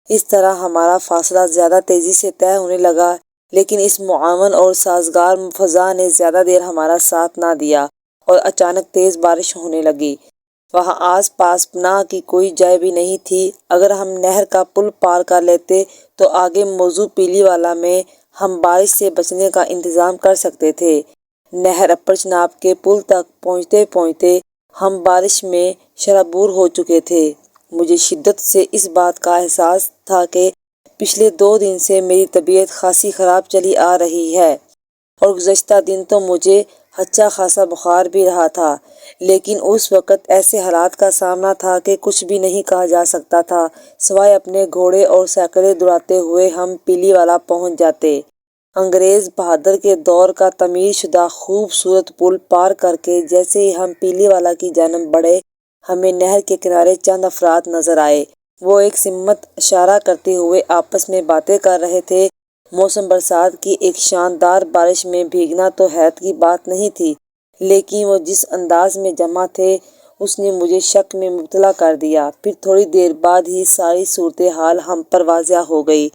اس طرح ہمارا فاصلہ زیادہ تیزی سے طے ہونے لگا لیکن اس معاون اور سازگار فضا نے زیادہ دیر ہمارا ساتھ نہ دیا اور اچانک تیز بارش ہونے لگی۔ وہاں آس پاس پناہ کی کوئی جگہ بھی نہیں تھی۔ اگر ہم نہر کا پل پار کر لیتے تو آگے موزوں پیلی والا میں ہم بارش سے بچنے کا انتظام کر سکتے تھے۔ نہر اپر چناب کے پل تک پہنچتے پہنچتے ہم بارش میں شرابور ہو چکے تھے۔ مجھے شدت سے اس بات کا احساس تھا کہ پچھلے 2 دن سے میری طبیعت خاصی خراب چلی آ رہی ہے اور گزشتہ دن تو مجھے اچھا خاصا بخار بھی رہا تھا، لیکن اس وقت ایسے حالات کا سامنا تھا کہ کچھ بھی نہیں کہا جا سکتا تھا سوائے اپنے گھوڑے اور سائیکلیں دوڑاتے ہوئے ہم پیلی والا پہنچ جاتے۔ انگریز بہادر کے دور کا تعمیر شدہ خوبصورت پل پار کر کے جیسے ہی ہم پیلی والا کی جانب بڑھے ہمیں نہر کے کنارے چند افراد نظر آئے۔ وہ ایک سمت اشارہ کرتے ہوئے آپس میں باتیں کر رہے تھے۔ موسم برسات کی ایک شاندار بارش میں بھیگنا تو حیرت کی بات نہیں تھی لیکن وہ جس انداز میں جمع تھے اس نے مجھے شک میں مبتلا کر دیا۔ پھر تھوڑی دیر بعد ہی ساری صورتحال ہم پر واضح ہو گئی۔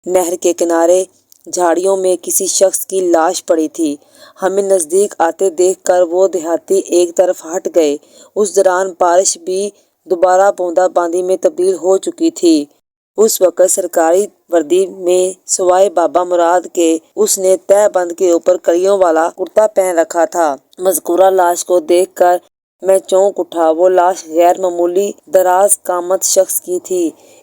نہر کے کنارے جھاڑیوں میں کسی شخص کی لاش پڑی تھی۔ ہمیں نزدیک آتے دیکھ کر وہ دیہاتی ایک طرف ہٹ گئے۔ اس دوران بارش بھی دوبارہ بوندا باندی میں تبدیل ہو چکی تھی۔ اس وقت سرکاری وردی میں سوائے بابا مراد کے اس نے تہہ بند کے اوپر کلیوں والا کرتا پہن رکھا تھا۔ مذکورہ لاش کو دیکھ کر میں چونک اٹھا۔ وہ لاش غیر معمولی دراز قامت شخص کی تھی۔